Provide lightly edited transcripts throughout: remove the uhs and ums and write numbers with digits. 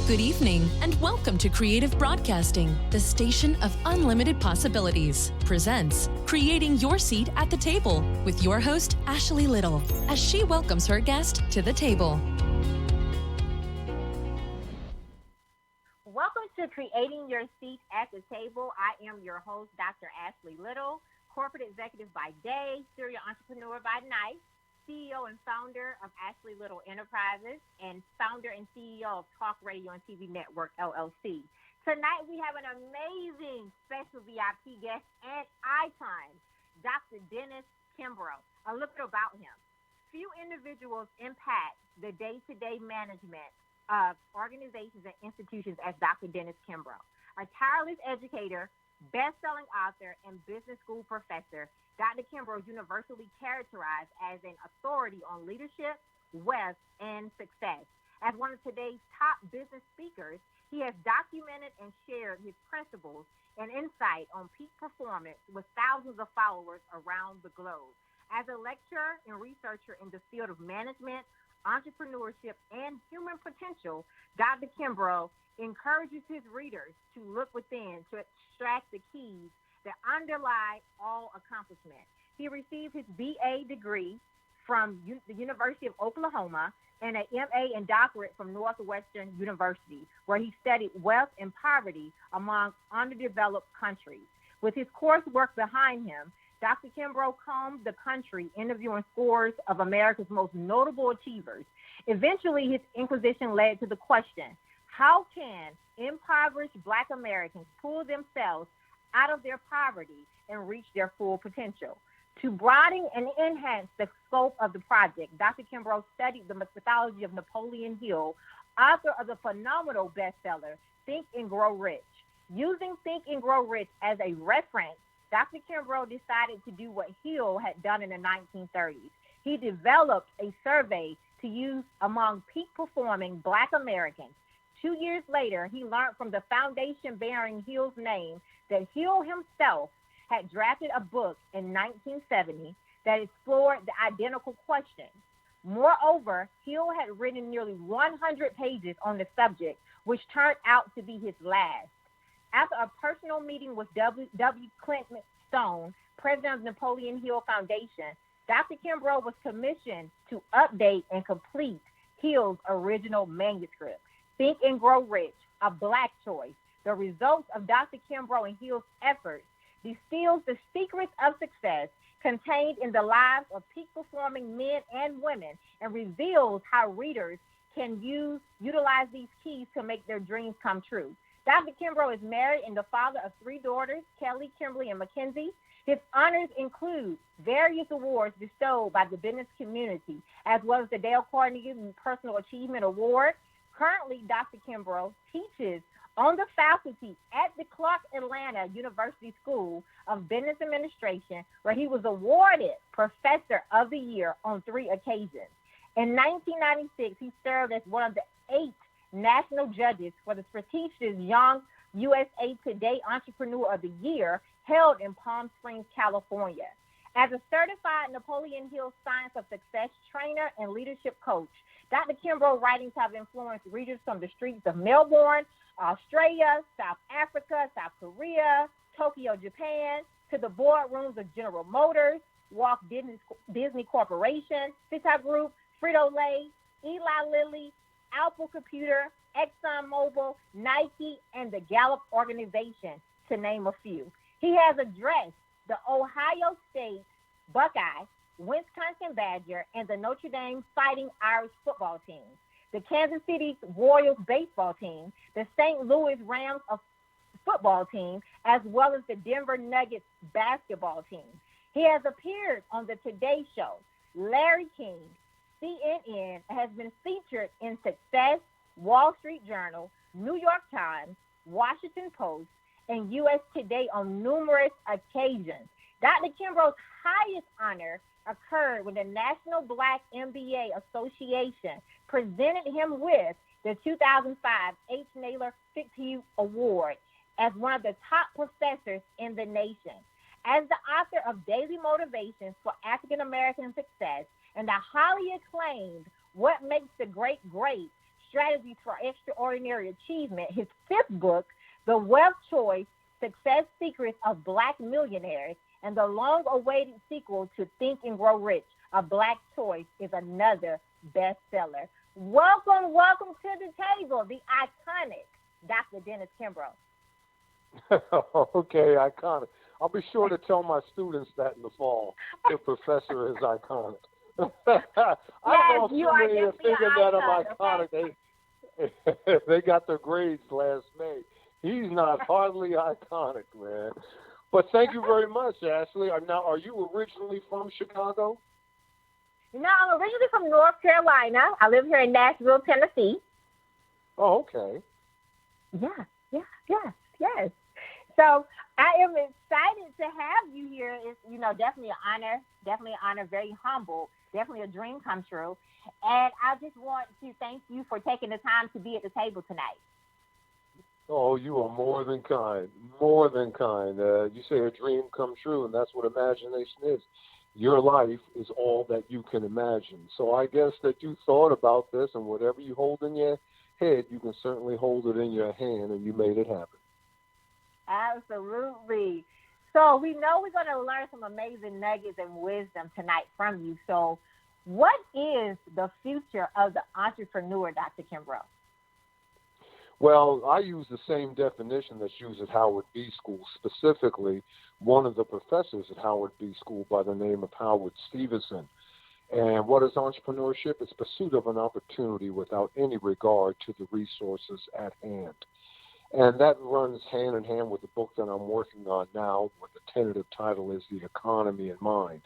Good evening, and welcome to Creative Broadcasting, the station of unlimited possibilities, presents Creating Your Seat at the Table with your host, Ashley Little, as she welcomes her guest to the table. Welcome to Creating Your Seat at the Table. I am your host, Dr. Ashley Little, corporate executive by day, serial entrepreneur by night, CEO and founder of Ashley Little Enterprises, and founder and CEO of Talk Radio and TV Network, LLC. Tonight, we have an amazing special VIP guest and icon, Dr. Dennis Kimbrough. A little bit about him. Few individuals impact the day-to-day management of organizations and institutions as Dr. Dennis Kimbrough. A tireless educator, best-selling author, and business school professor, Dr. Kimbrough is universally characterized as an authority on leadership, wealth, and success. As one of today's top business speakers, he has documented and shared his principles and insight on peak performance with thousands of followers around the globe. As a lecturer and researcher in the field of management, entrepreneurship, and human potential, Dr. Kimbrough encourages his readers to look within to extract the keys that underlie all accomplishment. He received his BA degree from the University of Oklahoma and an MA and doctorate from Northwestern University, where he studied wealth and poverty among underdeveloped countries. With his coursework behind him, Dr. Kimbrough combed the country interviewing scores of America's most notable achievers. Eventually, his inquisition led to the question, how can impoverished Black Americans pull themselves out of their poverty and reach their full potential? To broaden and enhance the scope of the project, Dr. Kimbrough studied the methodology of Napoleon Hill, author of the phenomenal bestseller, Think and Grow Rich. Using Think and Grow Rich as a reference, Dr. Kimbrough decided to do what Hill had done in the 1930s. He developed a survey to use among peak performing Black Americans. 2 years later, he learned from the foundation bearing Hill's name that Hill himself had drafted a book in 1970 that explored the identical question. Moreover, Hill had written nearly 100 pages on the subject, which turned out to be his last. After a personal meeting with W. Clement Stone, president of Napoleon Hill Foundation, Dr. Kimbrough was commissioned to update and complete Hill's original manuscript, Think and Grow Rich, a Black choice. The results of Dr. Kimbrough and Hill's efforts distills the secrets of success contained in the lives of peak-performing men and women and reveals how readers can utilize these keys to make their dreams come true. Dr. Kimbrough is married and the father of 3 daughters, Kelly, Kimberly, and Mackenzie. His honors include various awards bestowed by the business community, as well as the Dale Carnegie Personal Achievement Award. Currently, Dr. Kimbrough teaches on the faculty at the Clark Atlanta University School of Business Administration, where he was awarded Professor of the Year on 3 occasions. In 1996, he served as one of the 8 national judges for the prestigious Young USA Today Entrepreneur of the Year held in Palm Springs, California. As a certified Napoleon Hill Science of Success trainer and leadership coach, Dr. Kimbrough's writings have influenced readers from the streets of Melbourne, Australia, South Africa, South Korea, Tokyo, Japan, to the boardrooms of General Motors, Walt Disney Corporation, Citigroup Group, Frito-Lay, Eli Lilly, Apple Computer, ExxonMobil, Nike, and the Gallup Organization, to name a few. He has addressed the Ohio State Buckeye, Wisconsin Badger, and the Notre Dame Fighting Irish football team, the Kansas City Royals baseball team, the St. Louis Rams football team, as well as the Denver Nuggets basketball team. He has appeared on the Today Show, Larry King, CNN, has been featured in Success, Wall Street Journal, New York Times, Washington Post, and U.S. Today on numerous occasions. Dr. Kimbrough's highest honor occurred when the National Black MBA Association presented him with the 2005 H. Naylor Fitzhugh Award as one of the top professors in the nation. As the author of Daily Motivations for African American Success and the highly acclaimed What Makes the Great Great, Strategies for Extraordinary Achievement, his fifth book, The Wealth Choice, Success Secrets of Black Millionaires, and the long-awaited sequel to Think and Grow Rich, A Black Choice, is another bestseller. Welcome to the table, the iconic Dr. Dennis Kimbrough. Okay, iconic. I'll be sure to tell my students that in the fall. The professor is iconic. I don't know if too many are thinking that I'm iconic. Okay? They got their grades last May. He's not hardly iconic, man. But thank you very much, Ashley. Now, are you originally from Chicago? No, I'm originally from North Carolina. I live here in Nashville, Tennessee. Oh, okay. Yes. So I am excited to have you here. It's, definitely an honor, very humble, definitely a dream come true. And I just want to thank you for taking the time to be at the table tonight. Oh, you are more than kind. You say a dream come true, and that's what imagination is. Your life is all that you can imagine. So I guess that you thought about this, and whatever you hold in your head, you can certainly hold it in your hand, and you made it happen. Absolutely. So we know we're going to learn some amazing nuggets and wisdom tonight from you. So what is the future of the entrepreneur, Dr. Kimbrough? Well, I use the same definition that's used at Howard B. School, specifically one of the professors at Howard B. School by the name of Howard Stevenson. And what is entrepreneurship? It's pursuit of an opportunity without any regard to the resources at hand. And that runs hand in hand with the book that I'm working on now, where the tentative title is The Economy in Mind.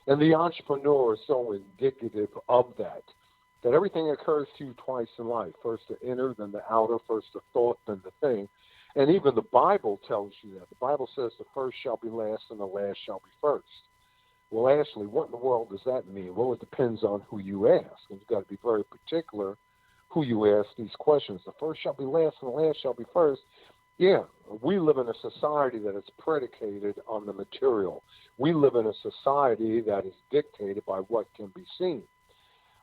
And the entrepreneur is so indicative of that everything occurs to you twice in life. First the inner, then the outer, first the thought, then the thing. And even the Bible tells you that. The Bible says the first shall be last and the last shall be first. Well, Ashley, what in the world does that mean? Well, it depends on who you ask. And you've got to be very particular who you ask these questions. The first shall be last and the last shall be first. Yeah, we live in a society that is predicated on the material. We live in a society that is dictated by what can be seen.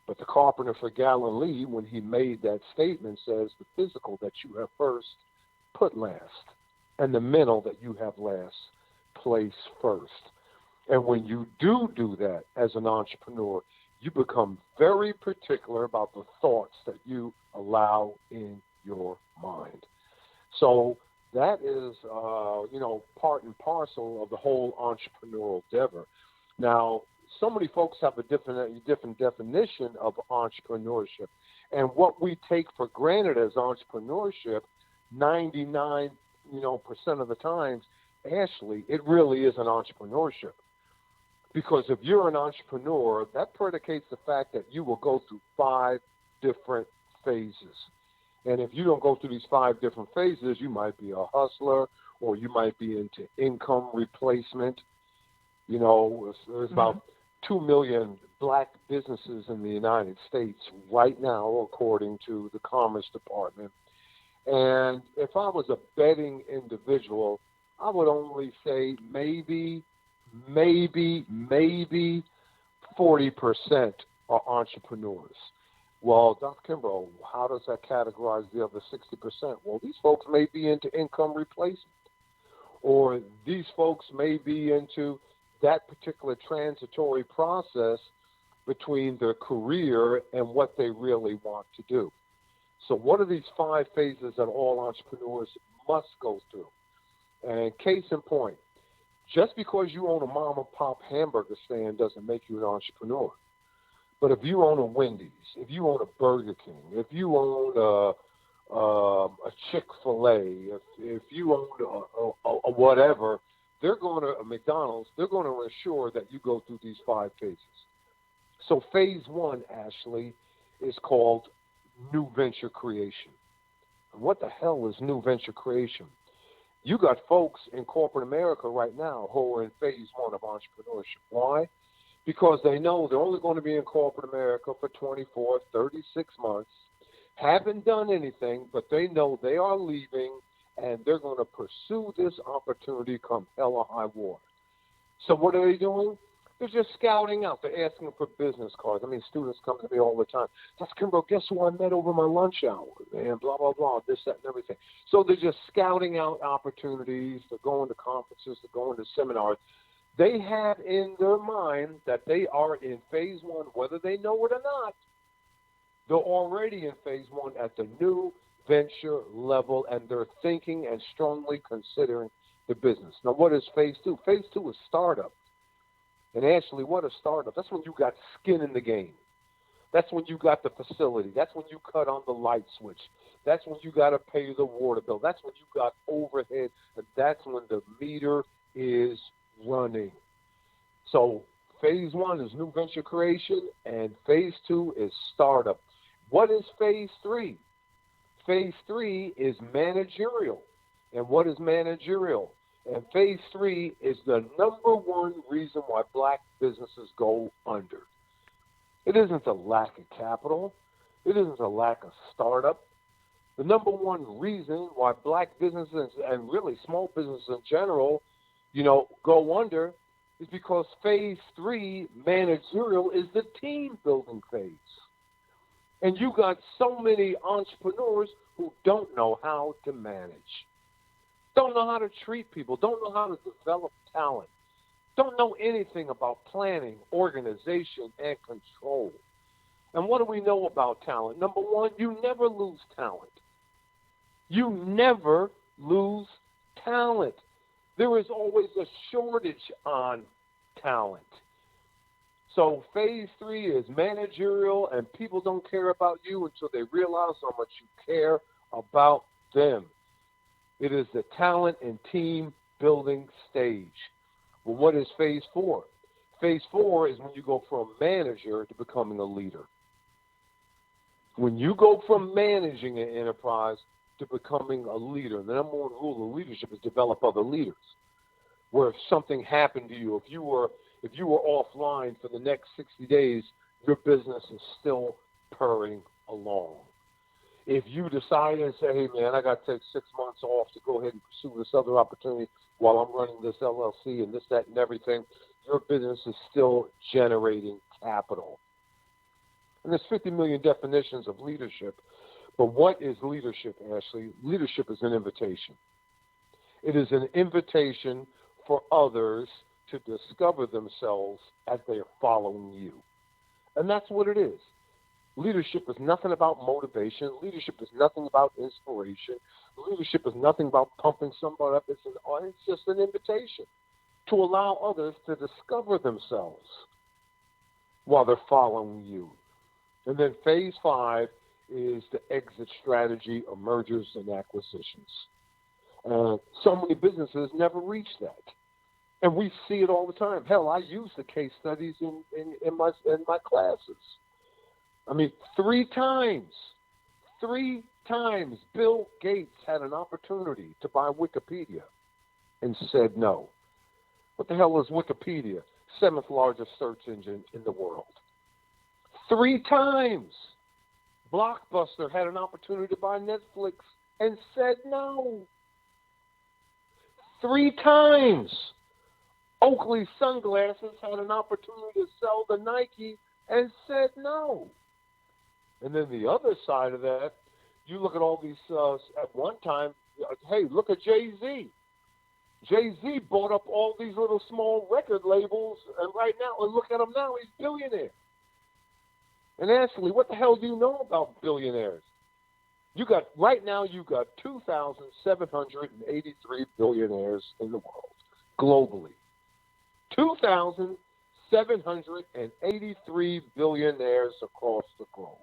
But the carpenter for Galilee, when he made that statement, says the physical that you have first, put last, and the mental that you have last, place first. And when you do that as an entrepreneur, you become very particular about the thoughts that you allow in your mind. So that is, part and parcel of the whole entrepreneurial endeavor. Now, so many folks have a different definition of entrepreneurship. And what we take for granted as entrepreneurship, 99% of the times, Ashley, it really is an entrepreneurship. Because if you're an entrepreneur, that predicates the fact that you will go through 5 different phases. And if you don't go through these 5 different phases, you might be a hustler, or you might be into income replacement. There's about 2 million black businesses in the United States right now, according to the Commerce Department. And if I was a betting individual, I would only say maybe 40% are entrepreneurs. Well, Dr. Kimbrough, how does that categorize the other 60%? Well, these folks may be into income replacement, or these folks may be into that particular transitory process between their career and what they really want to do. So what are these 5 phases that all entrepreneurs must go through? And case in point, just because you own a mom and pop hamburger stand doesn't make you an entrepreneur. But if you own a Wendy's, if you own a Burger King, if you own a Chick-fil-A, if you own a whatever, they're going to, a McDonald's, they're going to ensure that you go through these 5 phases. So phase 1, Ashley, is called new venture creation. And what the hell is new venture creation? You got folks in corporate America right now who are in phase 1 of entrepreneurship. Why? Because they know they're only going to be in corporate America for 24, 36 months, haven't done anything, but they know they are leaving, and they're going to pursue this opportunity come hell or high water. So what are they doing? They're just scouting out. They're asking for business cards. I mean, students come to me all the time. Dr. Kimbrough, guess who I met over my lunch hour? And blah, blah, blah, this, that, and everything. So they're just scouting out opportunities. They're going to conferences. They're going to seminars. They have in their mind that they are in phase one, whether they know it or not. They're already in phase one at the new venture level, and they're thinking and strongly considering the business. Now, what is phase two? Phase two is startup. And Ashley, what a startup. That's when you got skin in the game. That's when you got the facility. That's when you cut on the light switch. That's when you got to pay the water bill. That's when you got overhead. And that's when the meter is running. So phase one is new venture creation, and phase two is startup. What is phase three? Phase three is managerial. And what is managerial? And phase three is the number one reason why black businesses go under. It isn't a lack of capital. It isn't a lack of startup. The number one reason why black businesses and really small businesses in general, go under is because phase three, managerial, is the team building phase. And you got so many entrepreneurs who don't know how to manage. Don't know how to treat people, don't know how to develop talent, don't know anything about planning, organization, and control. And what do we know about talent? Number one, you never lose talent. You never lose talent. There is always a shortage on talent. So phase three is managerial, and people don't care about you until they realize how much you care about them. It is the talent and team building stage. Well, what is phase four? Phase four is when you go from manager to becoming a leader. When you go from managing an enterprise to becoming a leader, the number one rule of leadership is develop other leaders. Where if something happened to you, if you were offline for the next 60 days, your business is still purring along. If you decide and say, hey, man, I got to take 6 months off to go ahead and pursue this other opportunity while I'm running this LLC and this, that, and everything, your business is still generating capital. And there's 50 million definitions of leadership. But what is leadership, Ashley? Leadership is an invitation. It is an invitation for others to discover themselves as they are following you. And that's what it is. Leadership is nothing about motivation. Leadership is nothing about inspiration. Leadership is nothing about pumping somebody up. It's just an invitation to allow others to discover themselves while they're following you. And then phase five is the exit strategy of mergers and acquisitions. So many businesses never reach that. And we see it all the time. Hell, I use the case studies in my classes. I mean, 3 times, Bill Gates had an opportunity to buy Wikipedia and said no. What the hell is Wikipedia? 7th largest search engine in the world. 3 times, Blockbuster had an opportunity to buy Netflix and said no. 3 times, Oakley Sunglasses had an opportunity to sell to Nike and said no. And then the other side of that, you look at all these, at one time, hey, look at Jay-Z. Jay-Z bought up all these little small record labels, and right now, and look at him now, he's a billionaire. And Ashley, what the hell do you know about billionaires? Right now, you got 2,783 billionaires in the world, globally. 2,783 billionaires across the globe.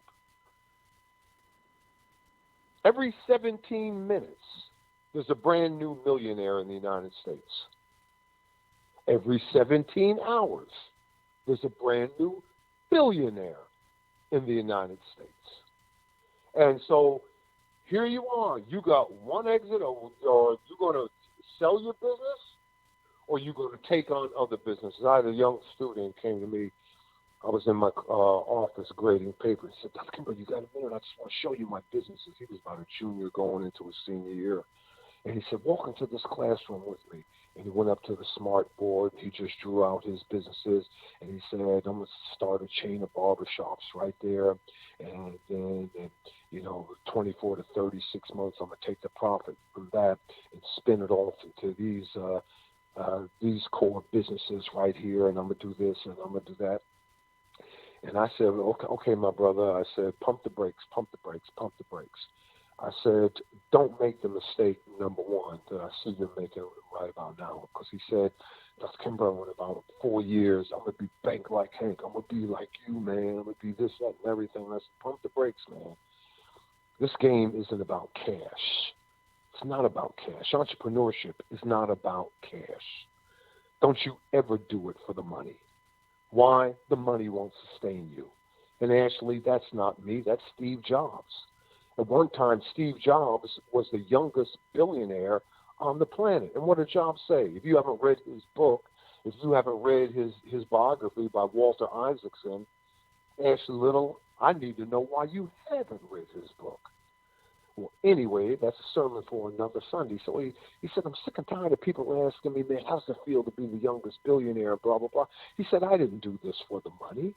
Every 17 minutes, there's a brand new millionaire in the United States. Every 17 hours, there's a brand new billionaire in the United States. And so here you are. You got one exit, or you're going to sell your business, or you're going to take on other businesses. I had a young student came to me. I was in my office grading papers. He said, Dr. Kimbrough, you got a minute? I just want to show you my businesses. He was about a junior going into his senior year. And he said, walk into this classroom with me. And he went up to the smart board. He just drew out his businesses. And he said, I'm going to start a chain of barbershops right there. And then, 24 to 36 months, I'm going to take the profit from that and spin it off into these core businesses right here. And I'm going to do this and I'm going to do that. And I said, okay, my brother. I said, pump the brakes, pump the brakes, pump the brakes. I said, don't make the mistake, number one, that I see you making right about now. Because he said, Dr. Kimber, in about 4 years, I'm going to be bank like Hank. I'm going to be like you, man. I'm going to be this, that, and everything. I said, pump the brakes, man. This game isn't about cash. It's not about cash. Entrepreneurship is not about cash. Don't you ever do it for the money. Why? The money won't sustain you. And Ashley, that's not me. That's Steve Jobs. At one time, Steve Jobs was the youngest billionaire on the planet. And what did Jobs say? If you haven't read his book, if you haven't read his biography by Walter Isaacson, Ashley Little, I need to know why you haven't read his book. Well, anyway, that's a sermon for another Sunday. So he said, I'm sick and tired of people asking me, man, how's it feel to be the youngest billionaire, blah, blah, blah. He said, I didn't do this for the money.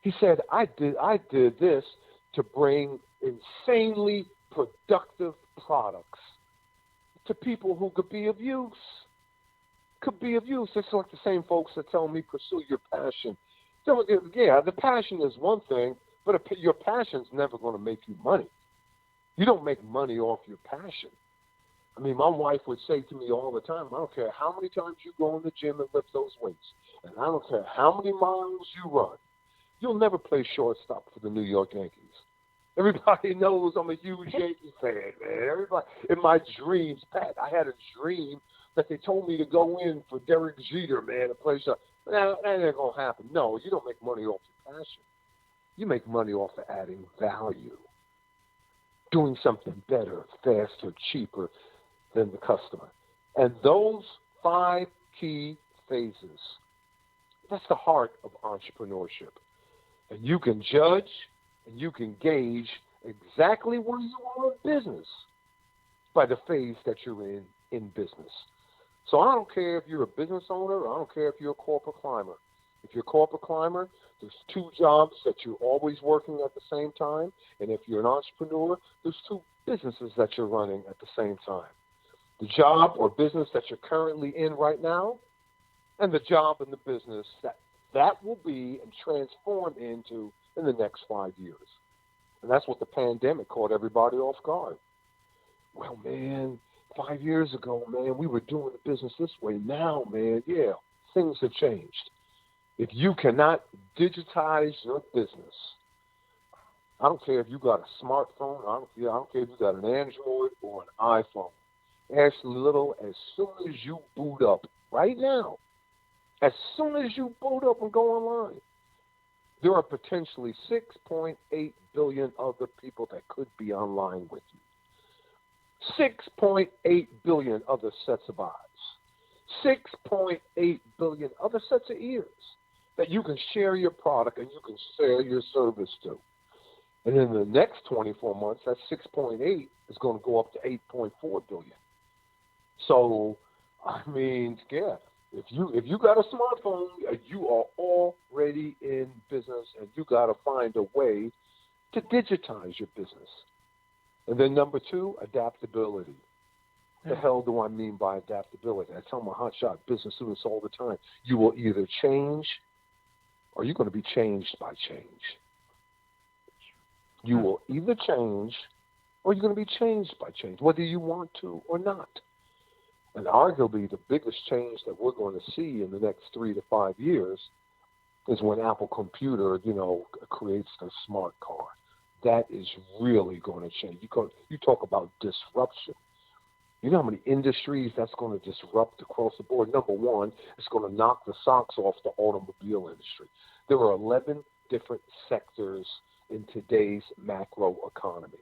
He said, I did this to bring insanely productive products to people who could be of use. It's like the same folks that tell me pursue your passion. So, yeah, the passion is one thing, but your passion's never going to make you money. You don't make money off your passion. I mean, my wife would say to me all the time, I don't care how many times you go in the gym and lift those weights, and I don't care how many miles you run, you'll never play shortstop for the New York Yankees. Everybody knows I'm a huge Yankee fan, man. Everybody, in my dreams, Pat, I had a dream that they told me to go in for Derek Jeter, man, to play short. Now, that ain't going to happen. No, you don't make money off your passion. You make money off of adding value, doing something better, faster, cheaper than the customer. And those 5 key phases, that's the heart of entrepreneurship. And you can judge and you can gauge exactly where you are in business by the phase that you're in business. So I don't care if you're a business owner, or I don't care if you're a corporate climber. If you're a corporate climber, there's 2 jobs that you're always working at the same time. And if you're an entrepreneur, there's 2 businesses that you're running at the same time. The job or business that you're currently in right now, and the job and the business that will be and transform into in the next 5 years. And that's what the pandemic caught everybody off guard. Well, man, 5 years ago, man, we were doing the business this way. Now, man, yeah, things have changed. If you cannot digitize your business, I don't care if you got a smartphone, I don't care if you got an Android or an iPhone. Ashley Little, as soon as you boot up right now, as soon as you boot up and go online, there are potentially 6.8 billion other people that could be online with you. 6.8 billion other sets of eyes. 6.8 billion other sets of ears that you can share your product and you can share your service to. And in the next 24 months, that 6.8 is going to go up to 8.4 billion. So, I mean, yeah, if you got a smartphone, you are already in business, and you got to find a way to digitize your business. And then number 2, adaptability. What the hell do I mean by adaptability? I tell my hotshot business students all the time, you will either change or you're going to be changed by change. You will either change or you're going to be changed by change, whether you want to or not. And arguably the biggest change that we're going to see in the next 3 to 5 years is when Apple Computer, creates their smart car. That is really going to change. You talk about disruption. You know how many industries that's going to disrupt across the board? Number one, it's going to knock the socks off the automobile industry. There are 11 different sectors in today's macro economy.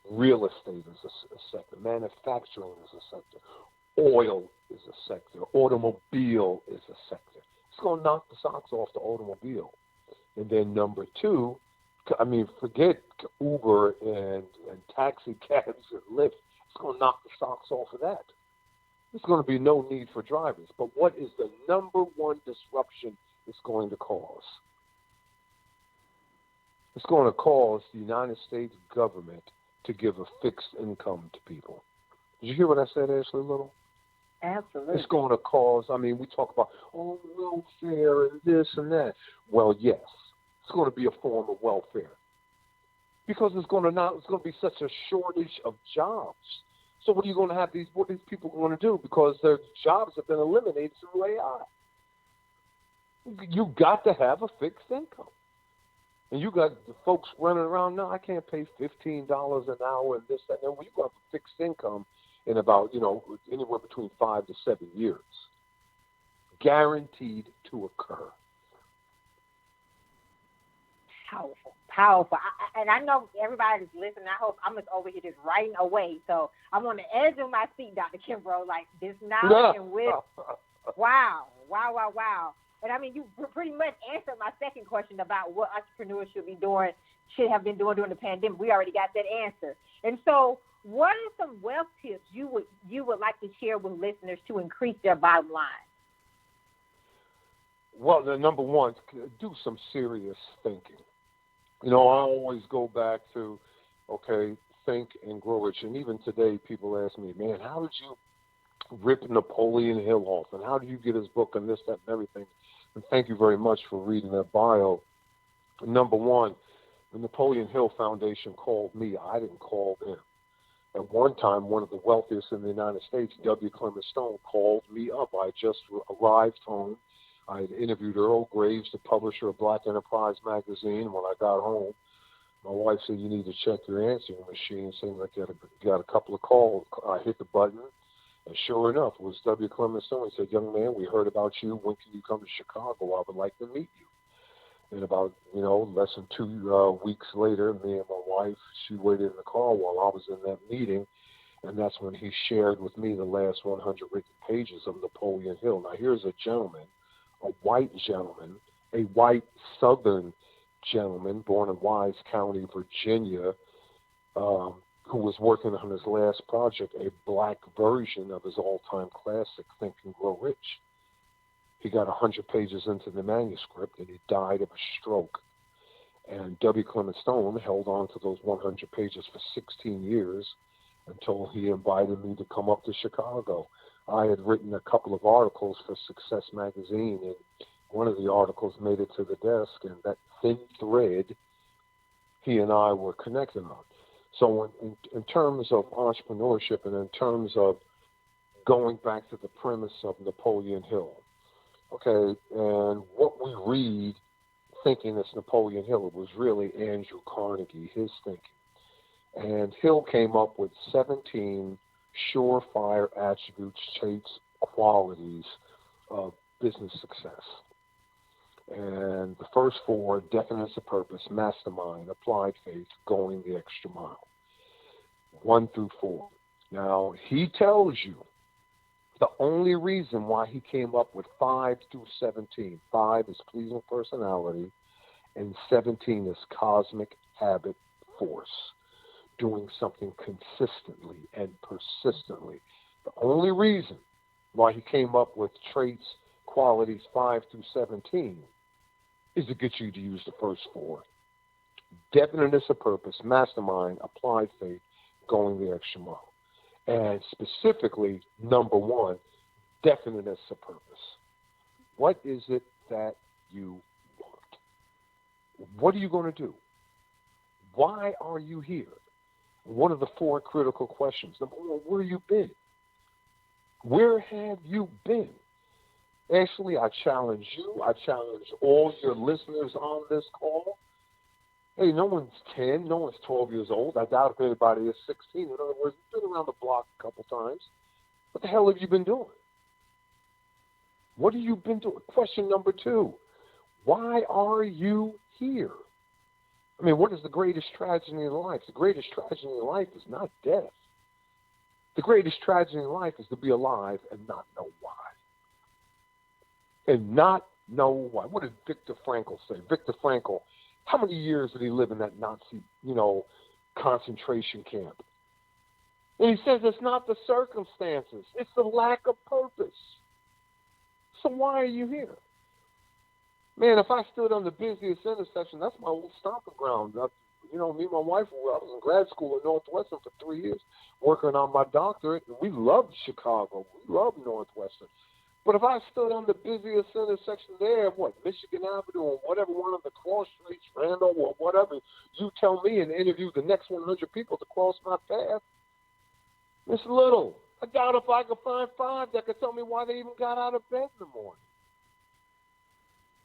Real estate is a sector. Manufacturing is a sector. Oil is a sector. Automobile is a sector. It's going to knock the socks off the automobile. And then number 2, forget Uber and taxi cabs and Lyft. It's going to knock the socks off of that. There's going to be no need for drivers. But what is the number one disruption it's going to cause? It's going to cause the United States government to give a fixed income to people. Did you hear what I said, Ashley Little? Absolutely. It's going to cause, we talk about, welfare and this and that. Well, yes, it's going to be a form of welfare because it's going to be such a shortage of jobs. So what are you going to have what are these people going to do? Because their jobs have been eliminated through AI. You got to have a fixed income. And you got the folks running around, no, I can't pay $15 an hour and this, that, and that. Well, you got a fixed income in about, anywhere between 5 to 7 years. Guaranteed to occur. Powerful. And I know everybody's listening. I hope I'm just over here just writing away. So I'm on the edge of my seat, Dr. Kimbrough, like this knowledge and wisdom. Wow. And you pretty much answered my second question about what entrepreneurs should have been doing during the pandemic. We already got that answer. And so what are some wealth tips you would like to share with listeners to increase their bottom line? Well, the number one, do some serious thinking. I always go back to, think and grow rich. And even today, people ask me, man, how did you rip Napoleon Hill off? And how did you get his book and this, that, and everything? And thank you very much for reading that bio. Number one, the Napoleon Hill Foundation called me. I didn't call them. At one time, one of the wealthiest in the United States, W. Clement Stone, called me up. I just arrived home. I had interviewed Earl Graves, the publisher of Black Enterprise magazine. When I got home, my wife said, you need to check your answering machine. Seemed like you got a couple of calls. I hit the button, and sure enough, it was W. Clement Stone. He said, young man, we heard about you. When can you come to Chicago? I would like to meet you. And about, less than 2 weeks later, me and my wife, she waited in the car while I was in that meeting. And that's when he shared with me the last 100 written pages of Napoleon Hill. Now, here's a gentleman, a white gentleman, a white Southern gentleman born in Wise County, Virginia, who was working on his last project, a black version of his all-time classic, Think and Grow Rich. He got 100 pages into the manuscript, and he died of a stroke. And W. Clement Stone held on to those 100 pages for 16 years until he invited me to come up to Chicago. I had written a couple of articles for Success Magazine, and one of the articles made it to the desk, and that thin thread he and I were connected on. So in terms of entrepreneurship and in terms of going back to the premise of Napoleon Hill, and what we read thinking it's Napoleon Hill, it was really Andrew Carnegie, his thinking. And Hill came up with 17 surefire attributes, traits, qualities of business success. And the first 4, definiteness of purpose, mastermind, applied faith, going the extra mile. 1 through 4. Now, he tells you the only reason why he came up with 5 through 17. 5 is pleasing personality, and 17 is cosmic habit force, doing something consistently and persistently. The only reason why he came up with traits, qualities 5 through 17 is to get you to use the first 4. Definiteness of purpose, mastermind, applied faith, going the extra mile. And specifically, number 1, definiteness of purpose. What is it that you want? What are you going to do? Why are you here? What are the 4 critical questions? Number 1, where have you been? Where have you been? Actually, I challenge you. I challenge all your listeners on this call. Hey, no one's 10, no one's 12 years old. I doubt if anybody is 16. In other words, you've been around the block a couple times. What the hell have you been doing? What have you been doing? Question number 2, why are you here? What is the greatest tragedy in life? The greatest tragedy in life is not death. The greatest tragedy in life is to be alive and not know why. And not know why. What did Viktor Frankl say? Viktor Frankl, how many years did he live in that Nazi, concentration camp? And he says it's not the circumstances, it's the lack of purpose. So why are you here? Man, if I stood on the busiest intersection, that's my old stomping ground. Me and my wife, I was in grad school at Northwestern for 3 years, working on my doctorate. We loved Chicago. We loved Northwestern. But if I stood on the busiest intersection there, Michigan Avenue or whatever, one of the cross streets, Randall or whatever, you tell me and interview the next 100 people to cross my path, Miss Little, I doubt if I could find 5 that could tell me why they even got out of bed in the morning.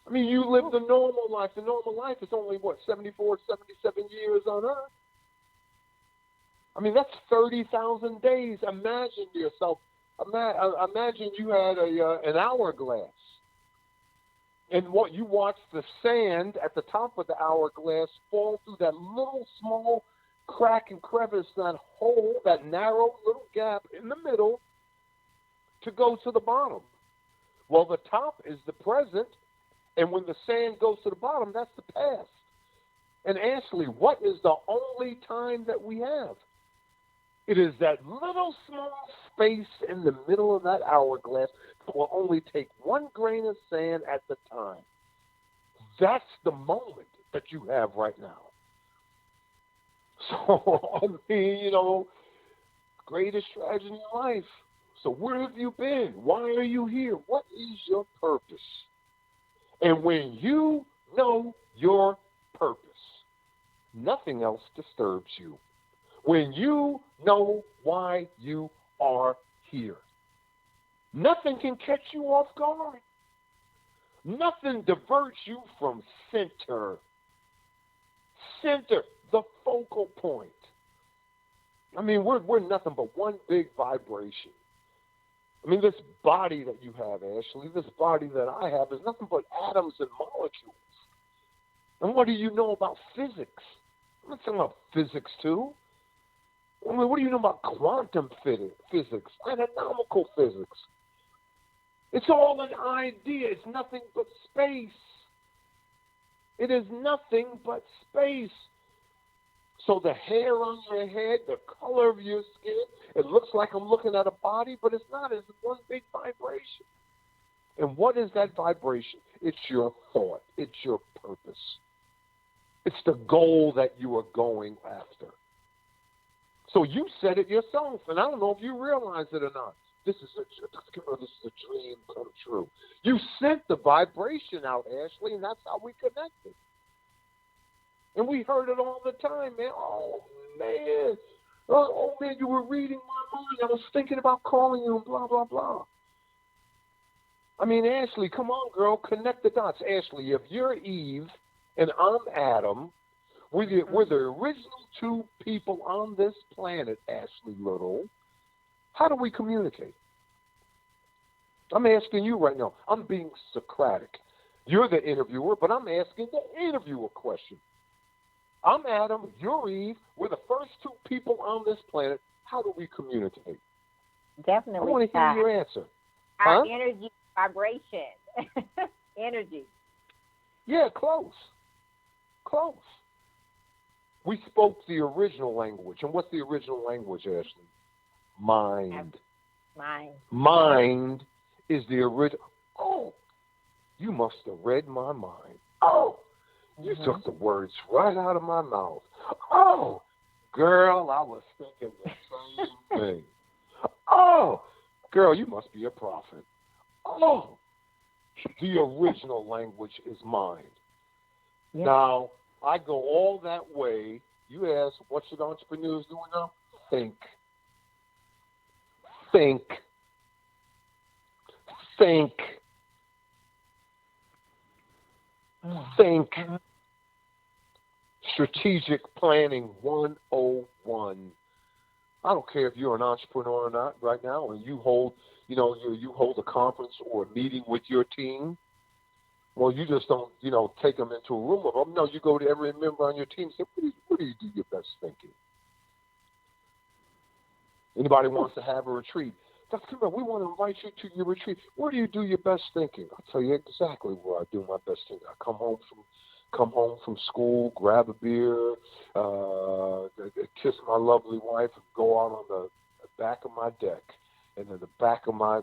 I mean, you live the normal life. The normal life is only, 74, 77 years on Earth. I mean, that's 30,000 days. Imagine yourself. Imagine you had an hourglass. And you watch the sand at the top of the hourglass fall through that little small crack and crevice, that hole, that narrow little gap in the middle to go to the bottom. Well, the top is the present, and when the sand goes to the bottom, that's the past. And Ashley, what is the only time that we have? It is that little small space in the middle of that hourglass that will only take 1 grain of sand at the time. That's the moment that you have right now. So, I mean, greatest tragedy in life. So where have you been? Why are you here? What is your purpose? And when you know your purpose, nothing else disturbs you. When you know why you are here, nothing can catch you off guard. Nothing diverts you from center. Center, the focal point. I mean, we're nothing but one big vibration. I mean, this body that you have, Ashley, this body that I have is nothing but atoms and molecules. And what do you know about physics? I'm not talking about physics, too. I mean, what do you know about quantum physics, anatomical physics? It's all an idea. It's nothing but space. It is nothing but space. So the hair on your head, the color of your skin, it looks like I'm looking at a body, but it's not. It's one big vibration. And what is that vibration? It's your thought. It's your purpose. It's the goal that you are going after. So you said it yourself, and I don't know if you realize it or not. This is a dream come true. You sent the vibration out, Ashley, and that's how we connected. And we heard it all the time, man. Oh, man, you were reading my mind. I was thinking about calling you and blah, blah, blah. I mean, Ashley, come on, girl, connect the dots. Ashley, if you're Eve and I'm Adam, we're the original 2 people on this planet, Ashley Little. How do we communicate? I'm asking you right now. I'm being Socratic. You're the interviewer, but I'm asking the interviewer question. I'm Adam, you're Eve. We're the first 2 people on this planet. How do we communicate? Definitely. I want to hear your answer. Our energy, vibration, energy. Yeah, close. We spoke the original language. And what's the original language, Ashley? Mind. Mind is the original. Oh, you must have read my mind. Oh, you took the words right out of my mouth. Oh, girl, I was thinking the same thing. Oh, girl, you must be a prophet. Oh, the original language is mind. Yes. Now, I go all that way. You ask, what should entrepreneurs do now? Think. Strategic planning 101. I don't care if you're an entrepreneur or not right now, and you hold a conference or a meeting with your team. Well, you just don't, take them into a room with them. No, you go to every member on your team and say, where do you do your best thinking? Anybody wants to have a retreat? Dr. Kimber, we want to invite you to your retreat. Where do you do your best thinking? I'll tell you exactly where I do my best thinking. I come home from school, grab a beer, kiss my lovely wife, and go out on back of my deck. And in the back of my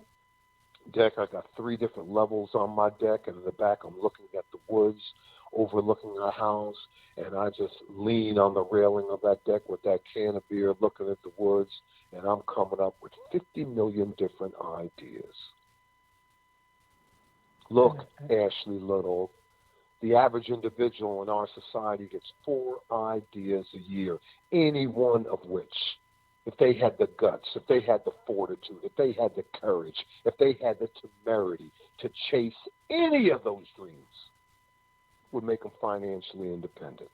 deck, I got 3 different levels on my deck. And in the back, I'm looking at the woods overlooking our house. And I just lean on the railing of that deck with that can of beer, looking at the woods. And I'm coming up with 50 million different ideas. Look, Ashley Little, the average individual in our society gets 4 ideas a year, any one of which, if they had the guts, if they had the fortitude, if they had the courage, if they had the temerity to chase any of those dreams, would make them financially independent.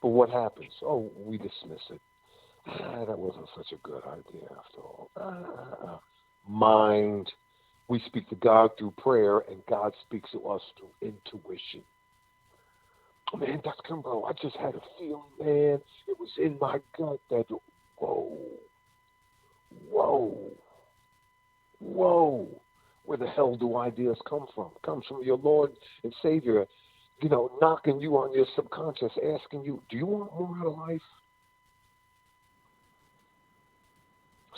But what happens? Oh, we dismiss it. That wasn't such a good idea after all. Mind. We speak to God through prayer, and God speaks to us through intuition. Oh, man, Dr. Kimbrough, I just had a feeling, man. It was in my gut that, whoa. Where the hell do ideas come from? It comes from your Lord and Savior, knocking you on your subconscious, asking you, do you want more out of life?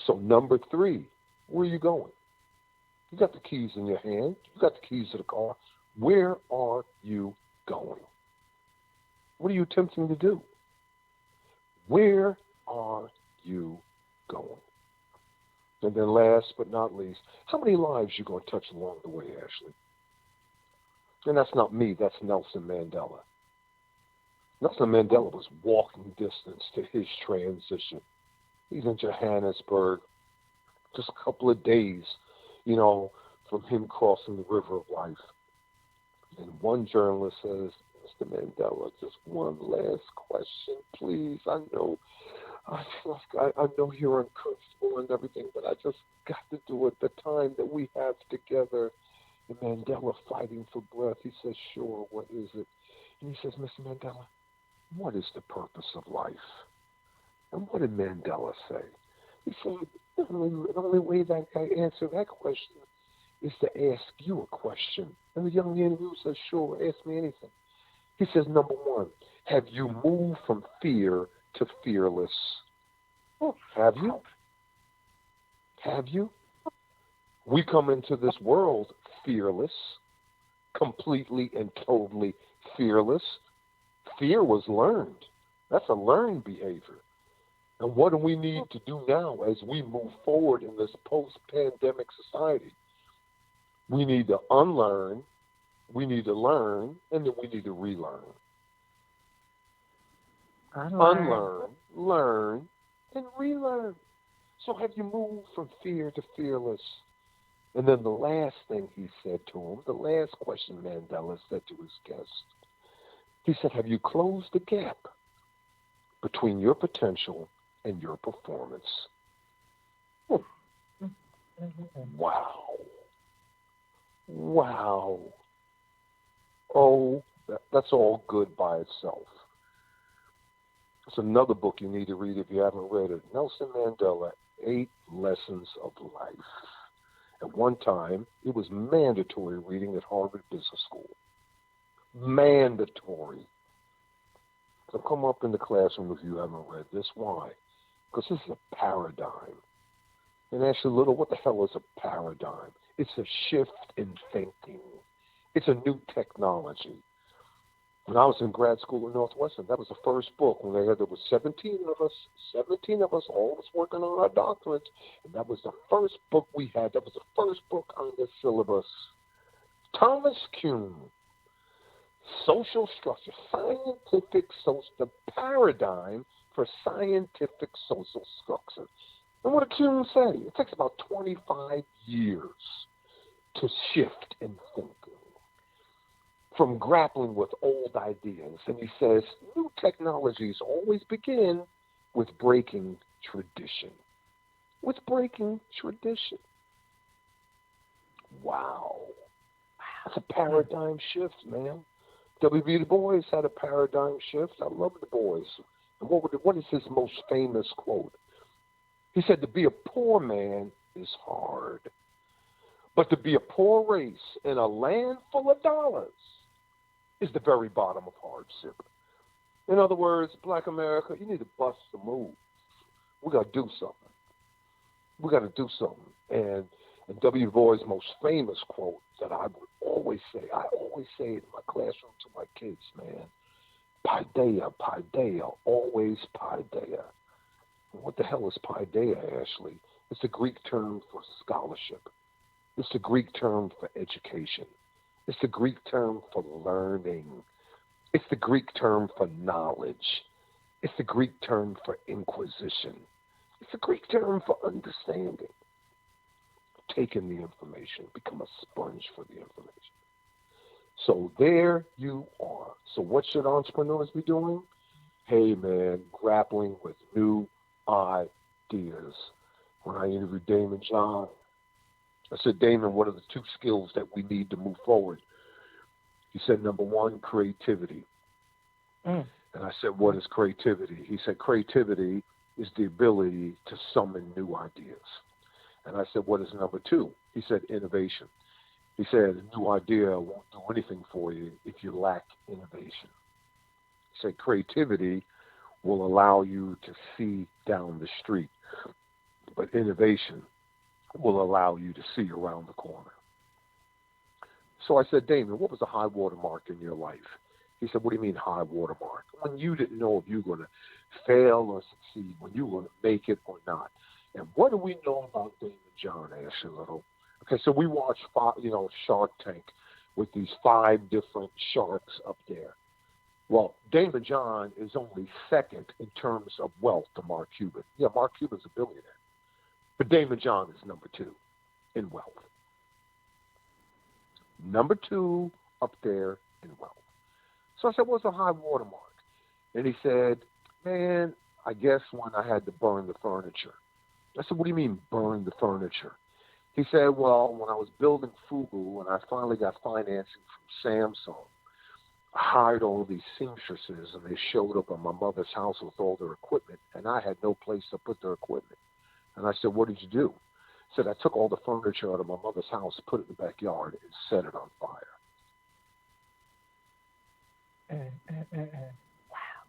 So number 3, where are you going? You got the keys in your hand. You got the keys to the car. Where are you going? What are you attempting to do? Where are you going? And then last but not least, how many lives you going to touch along the way, Ashley? And that's not me. That's Nelson Mandela. Nelson Mandela was walking distance to his transition. He's in Johannesburg. Just a couple of days, from him crossing the river of life. And one journalist says, Mr. Mandela, just one last question, please. I know you're uncomfortable and everything, but I just got to do it the time that we have together. And Mandela, fighting for breath, he says, sure, what is it? And he says, Mr. Mandela, what is the purpose of life? And what did Mandela say? He said, the only way that I answer that question is to ask you a question. And the young interviewer says, sure, ask me anything. He says, number 1, have you moved from fear to fearless? Have you? Have you? We come into this world fearless, completely and totally fearless. Fear was learned. That's a learned behavior. And what do we need to do now as we move forward in this post-pandemic society? We need to unlearn, we need to learn, and then we need to relearn. Unlearn, learn, and relearn. So have you moved from fear to fearless? And then the last thing he said to him, the last question Mandela said to his guest, he said, have you closed the gap between your potential and your performance? Wow. Oh, that's all good by itself. It's another book you need to read if you haven't read it. Nelson Mandela, 8 Lessons of Life. At one time, it was mandatory reading at Harvard Business School. Mandatory. So come up in the classroom if you haven't read this. Why? Because this is a paradigm. And Ashley Little, what the hell is a paradigm? It's a shift in thinking. It's a new technology. When I was in grad school at Northwestern, that was the first book. When there was 17 of us, all of us working on our doctorates, and that was the first book we had. That was the first book on the syllabus. Thomas Kuhn, Social Structure, the paradigm for scientific social structure. And what did Kuhn say? It takes about 25 years to shift in thinking from grappling with old ideas. And he says, new technologies always begin with breaking tradition. With breaking tradition. Wow. That's a paradigm shift, man. W.B. Du Bois had a paradigm shift. I love Du Bois. And what is his most famous quote? He said, to be a poor man is hard. But to be a poor race in a land full of dollars is the very bottom of hardship. In other words, Black America, you need to bust the move. We got to do something. We got to do something. And W. Boy's most famous quote that I would always say, I always say it in my classroom to my kids, man. Paideia, paideia, always paideia. What the hell is paideia, Ashley? It's a Greek term for scholarship. It's the Greek term for education. It's the Greek term for learning. It's the Greek term for knowledge. It's the Greek term for inquisition. It's the Greek term for understanding. Taking the information, become a sponge for the information. So there you are. So what should entrepreneurs be doing? Hey, man, grappling with new ideas. When I interviewed Damon John, I said, Damon, what are the 2 skills that we need to move forward? He said, number 1, creativity. And I said, what is creativity? He said, creativity is the ability to summon new ideas. And I said, what is number 2? He said, innovation. He said, a new idea won't do anything for you if you lack innovation. He said, creativity will allow you to see down the street, but innovation will allow you to see around the corner. So I said, Damon, what was the high water mark in your life? He said, what do you mean high water mark? When you didn't know if you were going to fail or succeed, when you were going to make it or not. And what do we know about Damon John, Ashley Little? Okay, so we watched, Shark Tank with these 5 different sharks up there. Well, Damon John is only second in terms of wealth to Mark Cuban. Yeah, Mark Cuban's a billionaire. But Damon John is number 2 in wealth. Number 2 up there in wealth. So I said, what's a high water mark? And he said, man, I guess when I had to burn the furniture. I said, what do you mean burn the furniture? He said, well, when I was building Fugu and I finally got financing from Samsung, I hired all these seamstresses and they showed up at my mother's house with all their equipment and I had no place to put their equipment. And I said, what did you do? He said, I took all the furniture out of my mother's house, put it in the backyard, and set it on fire. Wow.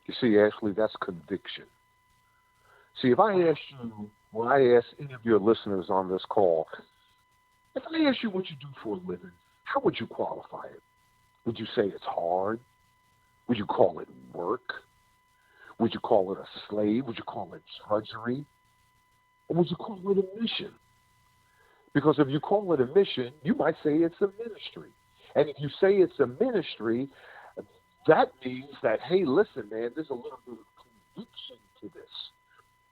You see, Ashley, that's conviction. See, if I asked you, when I ask any of your listeners on this call, if I ask you what you do for a living, how would you qualify it? Would you say it's hard? Would you call it work? Would you call it a slave? Would you call it drudgery? Or would you call it a mission? Because if you call it a mission, you might say it's a ministry. And if you say it's a ministry, that means that, hey, listen, man, there's a little bit of conviction to this.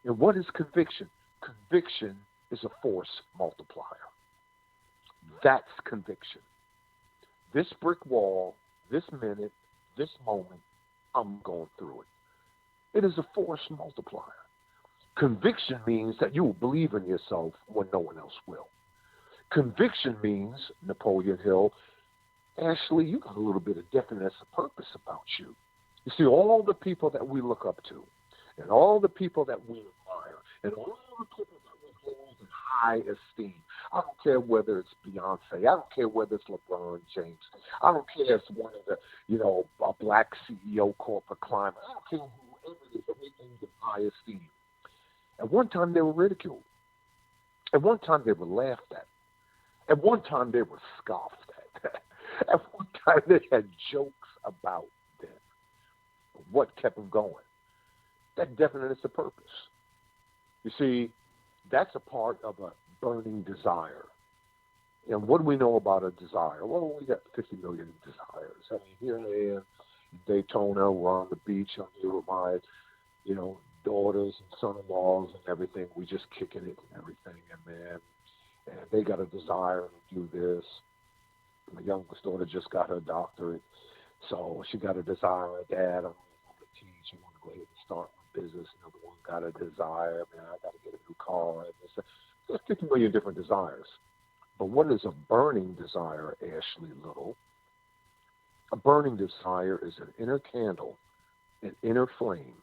And what is conviction? Conviction is a force multiplier. That's conviction. This brick wall, this minute, this moment, I'm going through it. It is a force multiplier. Conviction means that you will believe in yourself when no one else will. Conviction means, Napoleon Hill, Ashley, you got a little bit of definiteness of purpose about you. You see, all the people that we look up to, and all the people that we admire, and all the people that we hold in high esteem. I don't care whether it's Beyonce. I don't care whether it's LeBron James. I don't care if it's one of the, a black CEO, corporate climber. I don't care whoever it is, everything's in high esteem. At one time, they were ridiculed. At one time, they were laughed at. At one time, they were scoffed at. At one time, they had jokes about them. What kept them going? That definiteness of purpose. You see, that's a part of a burning desire. And what do we know about a desire? Well, we got 50 million desires. I mean, here I am in Daytona. We're on the beach. I'm here with my, daughters and son-in-laws and everything. We just kicking it and everything. And they got a desire to do this. My youngest daughter just got her doctorate. So she got a desire. Dad, I'm going to teach. I want to go ahead and start my business. Another one got a desire. Man, I got to get a new car. There's 50 million different desires. But what is a burning desire, Ashley Little? A burning desire is an inner candle, an inner flame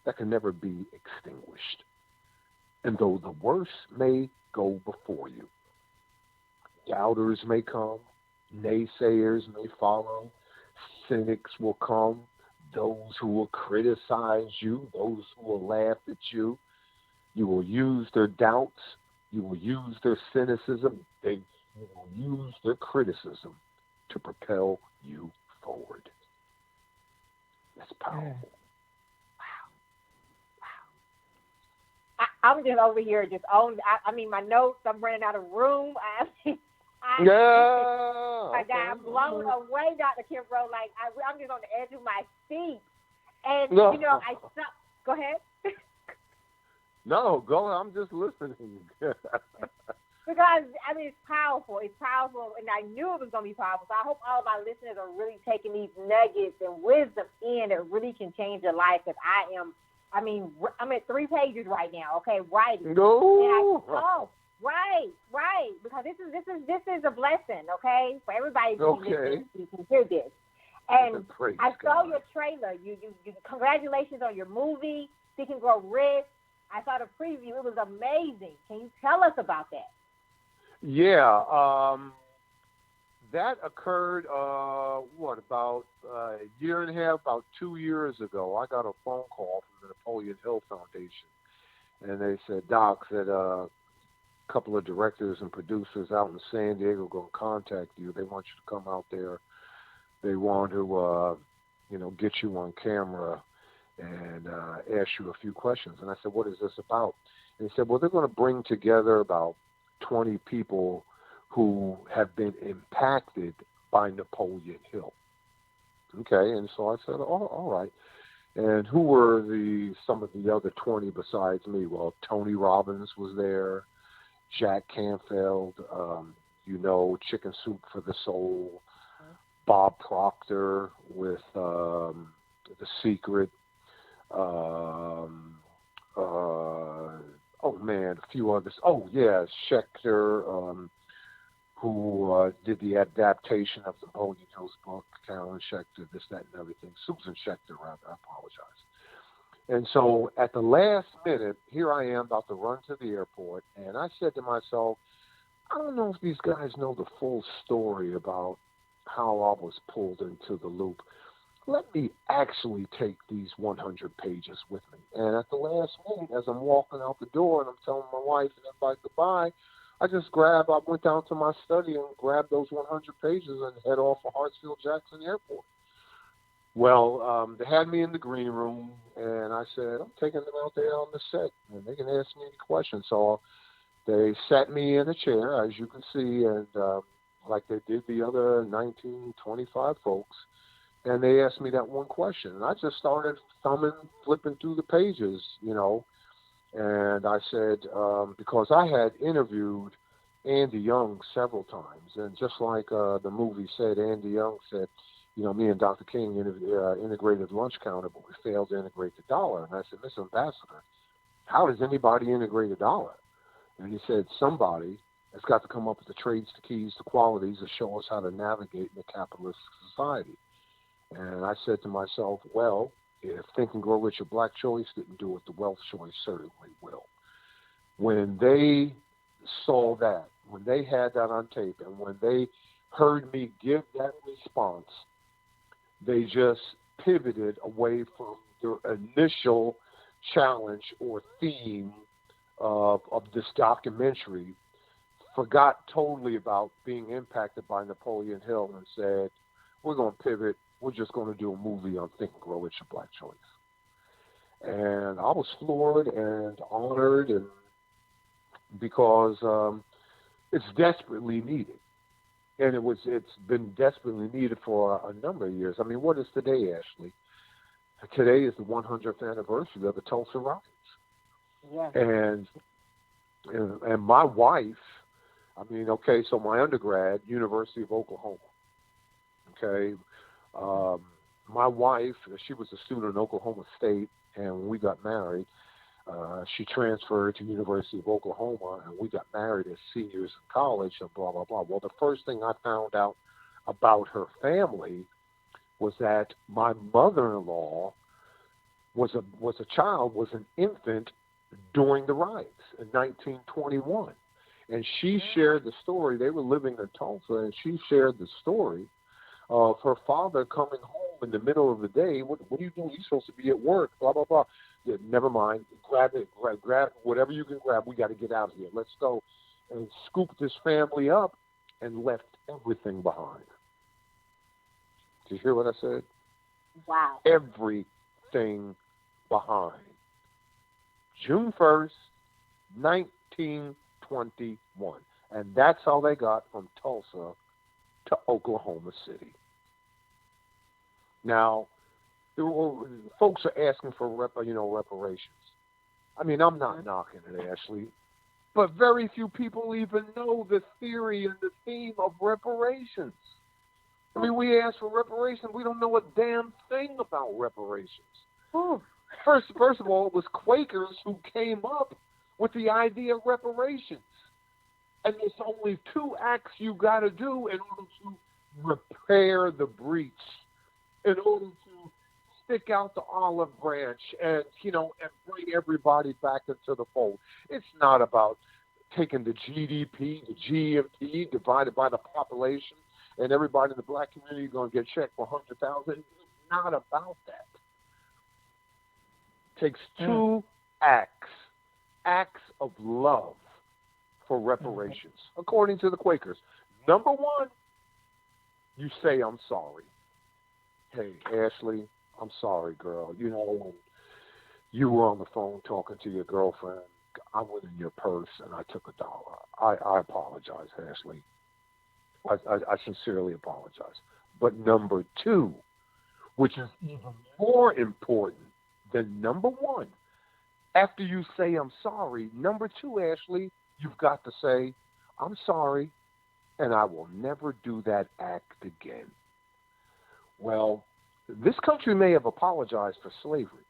that can never be extinguished. And though the worst may go before you, doubters may come, naysayers may follow, cynics will come, those who will criticize you, those who will laugh at you, You will use their doubts. You will use their cynicism. You will use their criticism to propel you forward. That's powerful. I'm just over here just on. I mean, my notes. I'm running out of room. I got blown away, Dr. Kimbrough. Like I'm just on the edge of my seat, and no. I stopped. Go ahead. No, go ahead. I'm just listening. Because I mean, it's powerful. It's powerful, and I knew it was going to be powerful. So I hope all of our listeners are really taking these nuggets and wisdom in that really can change their life. Because I'm at 3 pages right now. Okay, writing. No. Right. Because this is a blessing. Okay, for everybody who can hear this. And I saw your trailer. You congratulations on your movie, Think and Grow Rich. I saw the preview. It was amazing. Can you tell us about that? Yeah, that occurred, about a year and a half, about 2 years ago. I got a phone call from the Napoleon Hill Foundation, and they said, Doc, said a couple of directors and producers out in San Diego are going to contact you. They want you to come out there. They want to, get you on camera and ask you a few questions. And I said, what is this about? And he said, well, they're going to bring together about 20 people who have been impacted by Napoleon Hill. Okay, and so I said, all right. And who were some of the other 20 besides me? Well, Tony Robbins was there, Jack Canfield, Chicken Soup for the Soul, Bob Proctor with The Secret, a few others. Oh, yeah, Schechter, who did the adaptation of Napoleon Hill's book, Carolyn Schechter, this, that, and everything. Susan Schechter, rather, I apologize. And so at the last minute, here I am about to run to the airport, and I said to myself, I don't know if these guys know the full story about how I was pulled into the loop. Let me actually take these 100 pages with me. And at the last minute, as I'm walking out the door and I'm telling my wife and everybody goodbye, I went down to my study and grabbed those 100 pages and head off for Hartsfield-Jackson Airport. Well, they had me in the green room, and I said, I'm taking them out there on the set, and they can ask me any questions. So they sat me in a chair, as you can see, and like they did the other 1925 folks, and they asked me that one question. And I just started flipping through the pages, and I said, because I had interviewed Andy Young several times, and just like the movie said, Andy Young said, me and Dr. King integrated lunch counter, but we failed to integrate the dollar. And I said, Mr. Ambassador, how does anybody integrate a dollar? And he said, somebody has got to come up with the trades, the keys, the qualities to show us how to navigate in a capitalist society. And I said to myself, well, if Think and Grow Rich or Black Choice didn't do it, the Wealth Choice certainly will. When they saw that, when they had that on tape, and when they heard me give that response, they just pivoted away from their initial challenge or theme of this documentary, forgot totally about being impacted by Napoleon Hill, and said, we're going to pivot. We're just going to do a movie on Think and Grow Rich and Black Choice. And I was floored and honored, and because it's desperately needed. And it's been desperately needed for a number of years. I mean, what is today, Ashley? Today is the 100th anniversary of the Tulsa riots. Yes. And my wife, so my undergrad, University of Oklahoma. Okay. My wife, she was a student in Oklahoma State, and when we got married, she transferred to University of Oklahoma, and we got married as seniors in college, and blah, blah, blah. Well, the first thing I found out about her family was that my mother-in-law was an infant during the riots in 1921. And she shared the story. They were living in Tulsa, and she shared the story of her father coming home in the middle of the day. What are you doing? You're supposed to be at work, blah, blah, blah. Never mind. Grab it. Grab whatever you can grab. We got to get out of here. Let's go. And scooped this family up and left everything behind. Did you hear what I said? Wow. Everything behind. June 1st, 1921. And that's how they got from Tulsa to Oklahoma City. Now, folks are asking for reparations. I mean, I'm not knocking it, Ashley, but very few people even know the theory and the theme of reparations. I mean, we ask for reparations. We don't know a damn thing about reparations. Ooh. First of all, it was Quakers who came up with the idea of reparations. And there's only 2 acts you got to do in order to repair the breach, in order to stick out the olive branch and bring everybody back into the fold. It's not about taking the GDP, the GMP, divided by the population, and everybody in the black community is going to get checked for $100,000. It's not about that. It takes 2 acts of love for reparations, according to the Quakers. Number 1, you say, I'm sorry. Hey, Ashley, I'm sorry, girl. When you were on the phone talking to your girlfriend, I went in your purse and I took $1. I apologize, Ashley. I sincerely apologize. But number 2, which is even more important than number 1, after you say I'm sorry, number 2, Ashley, you've got to say, I'm sorry, and I will never do that act again. Well, this country may have apologized for slavery,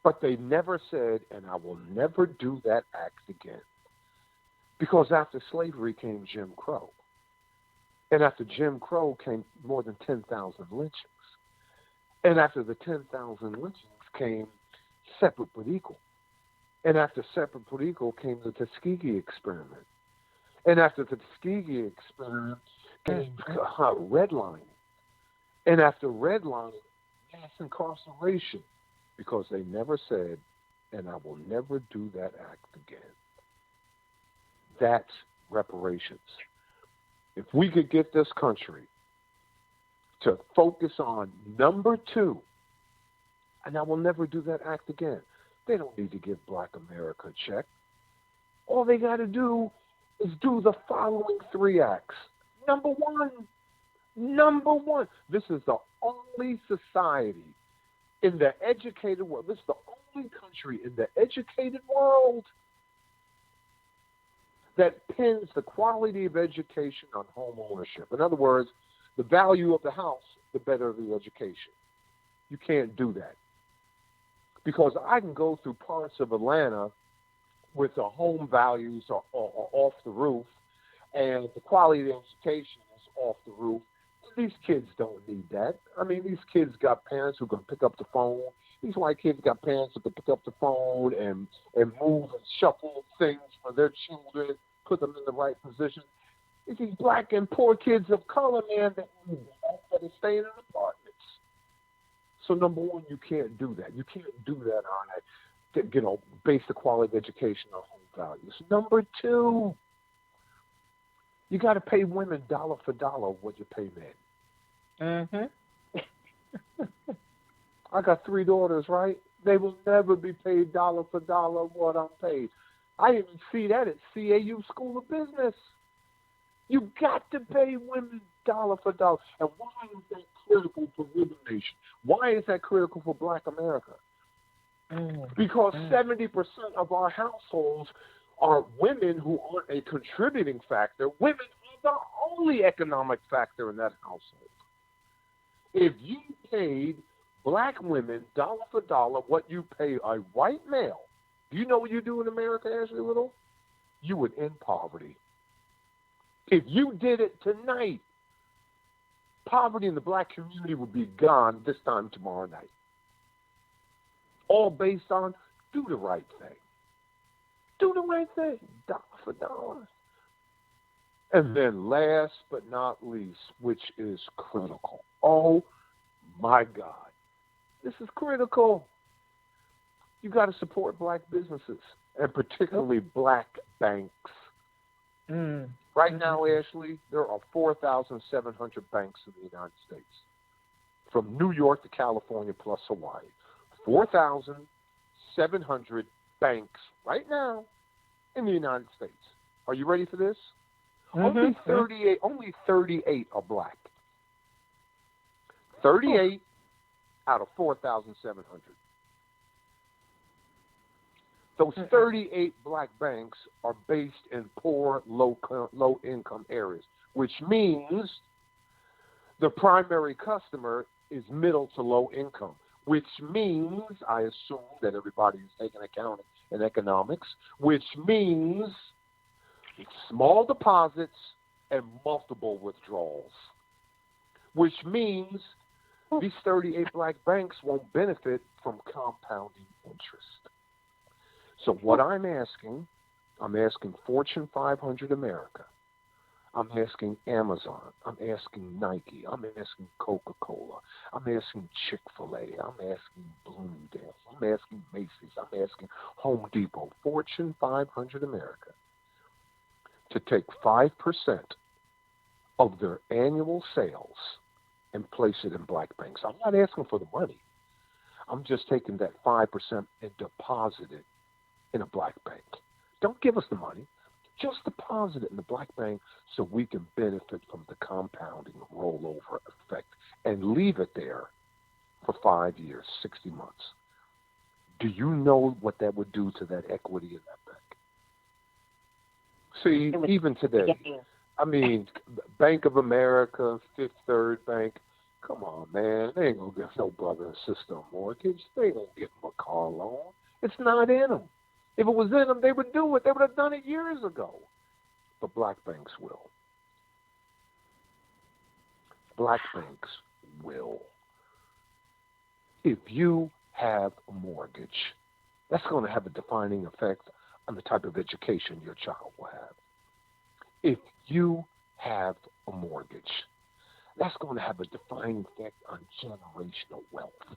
but they never said, and I will never do that act again. Because after slavery came Jim Crow. And after Jim Crow came more than 10,000 lynchings. And after the 10,000 lynchings came separate but equal. And after separate but equal came the Tuskegee experiment. And after the Tuskegee experiment came redlining. And after redlining, mass incarceration. Because they never said, and I will never do that act again. That's reparations. If we could get this country to focus on number 2, and I will never do that act again. They don't need to give Black America a check. All they got to do is do the following 3 acts. Number 1. This is the only society in the educated world. This is the only country in the educated world that pins the quality of education on home ownership. In other words, the value of the house, the better the education. You can't do that. Because I can go through parts of Atlanta with the home values are off the roof and the quality of the education is off the roof. These kids don't need that. I mean, these kids got parents who can pick up the phone. These white kids got parents who can pick up the phone and move and shuffle things for their children, put them in the right position. It's these black and poor kids of color, man, that are staying in apartments. So number 1, you can't do that. You can't do that on base the quality of education on home values. Number 2, you got to pay women dollar for dollar what you pay men. I got 3 daughters, right? They will never be paid dollar for dollar what I'm paid. I even see that at CAU School of Business. You got to pay women dollar for dollar. And why is that critical for Ribbon Nation? Why is that critical for Black America? Because 70% of our households are women who aren't a contributing factor. Women are the only economic factor in that household. If you paid Black women dollar for dollar what you pay a white male, do you know what you do in America, Ashley Little? You would end poverty. If you did it tonight, poverty in the Black community would be gone this time tomorrow night. All based on do the right thing. Do the right thing, dollar for dollar. And then last but not least, which is critical. Oh, my God. This is critical. You got to support black businesses, and particularly black banks. Right now, Ashley, there are 4,700 banks in the United States, from New York to California plus Hawaii. 4,700 banks right now in the United States. Are you ready for this? Only 38 are black. 38 out of 4,700. Those 38 black banks are based in poor, low-income areas, which means the primary customer is middle to low income, which means, I assume that everybody is taking accounting in economics, which means small deposits and multiple withdrawals, which means these 38 black banks won't benefit from compounding interest. So what I'm asking Fortune 500 America, I'm asking Amazon, I'm asking Nike, I'm asking Coca-Cola, I'm asking Chick-fil-A, I'm asking Bloomingdale's, I'm asking Macy's, I'm asking Home Depot, Fortune 500 America, to take 5% of their annual sales and place it in black banks. I'm not asking for the money. I'm just taking that 5% and deposit it in a black bank. Don't give us the money. Just deposit it in the black bank so we can benefit from the compounding rollover effect and leave it there for 5 years, 60 months. Do you know what that would do to that equity in that bank? See, even today, I mean, Bank of America, Fifth Third Bank, come on, man. They ain't going to give no brother and sister a mortgage. They ain't going to give them a car loan. It's not in them. If it was in them, they would do it. They would have done it years ago. But black banks will. Black banks will. If you have a mortgage, that's going to have a defining effect on the type of education your child will have. If you have a mortgage, that's going to have a defining effect on generational wealth.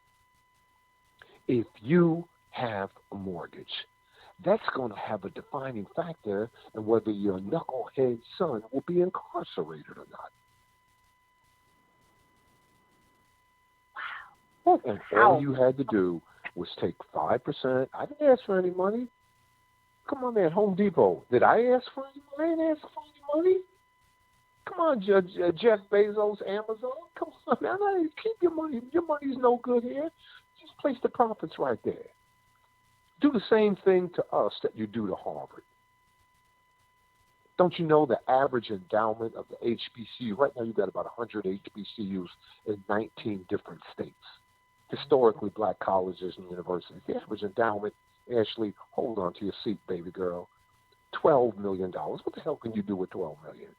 If you have a mortgage, that's going to have a defining factor in whether your knucklehead son will be incarcerated or not. Wow. And all you had to do was take 5%. I didn't ask for any money. Come on, man, Home Depot. Did I ask for any money? I didn't ask for any money. Come on, Jeff Bezos, Amazon. Come on, man. Keep your money. Your money's no good here. Just place the profits right there. Do the same thing to us that you do to Harvard. Don't you know the average endowment of the HBCU? Right now you've got about 100 HBCUs in 19 different states. Historically black colleges and universities. The average endowment, Ashley, hold on to your seat, baby girl, $12 million. What the hell can you do with $12 million?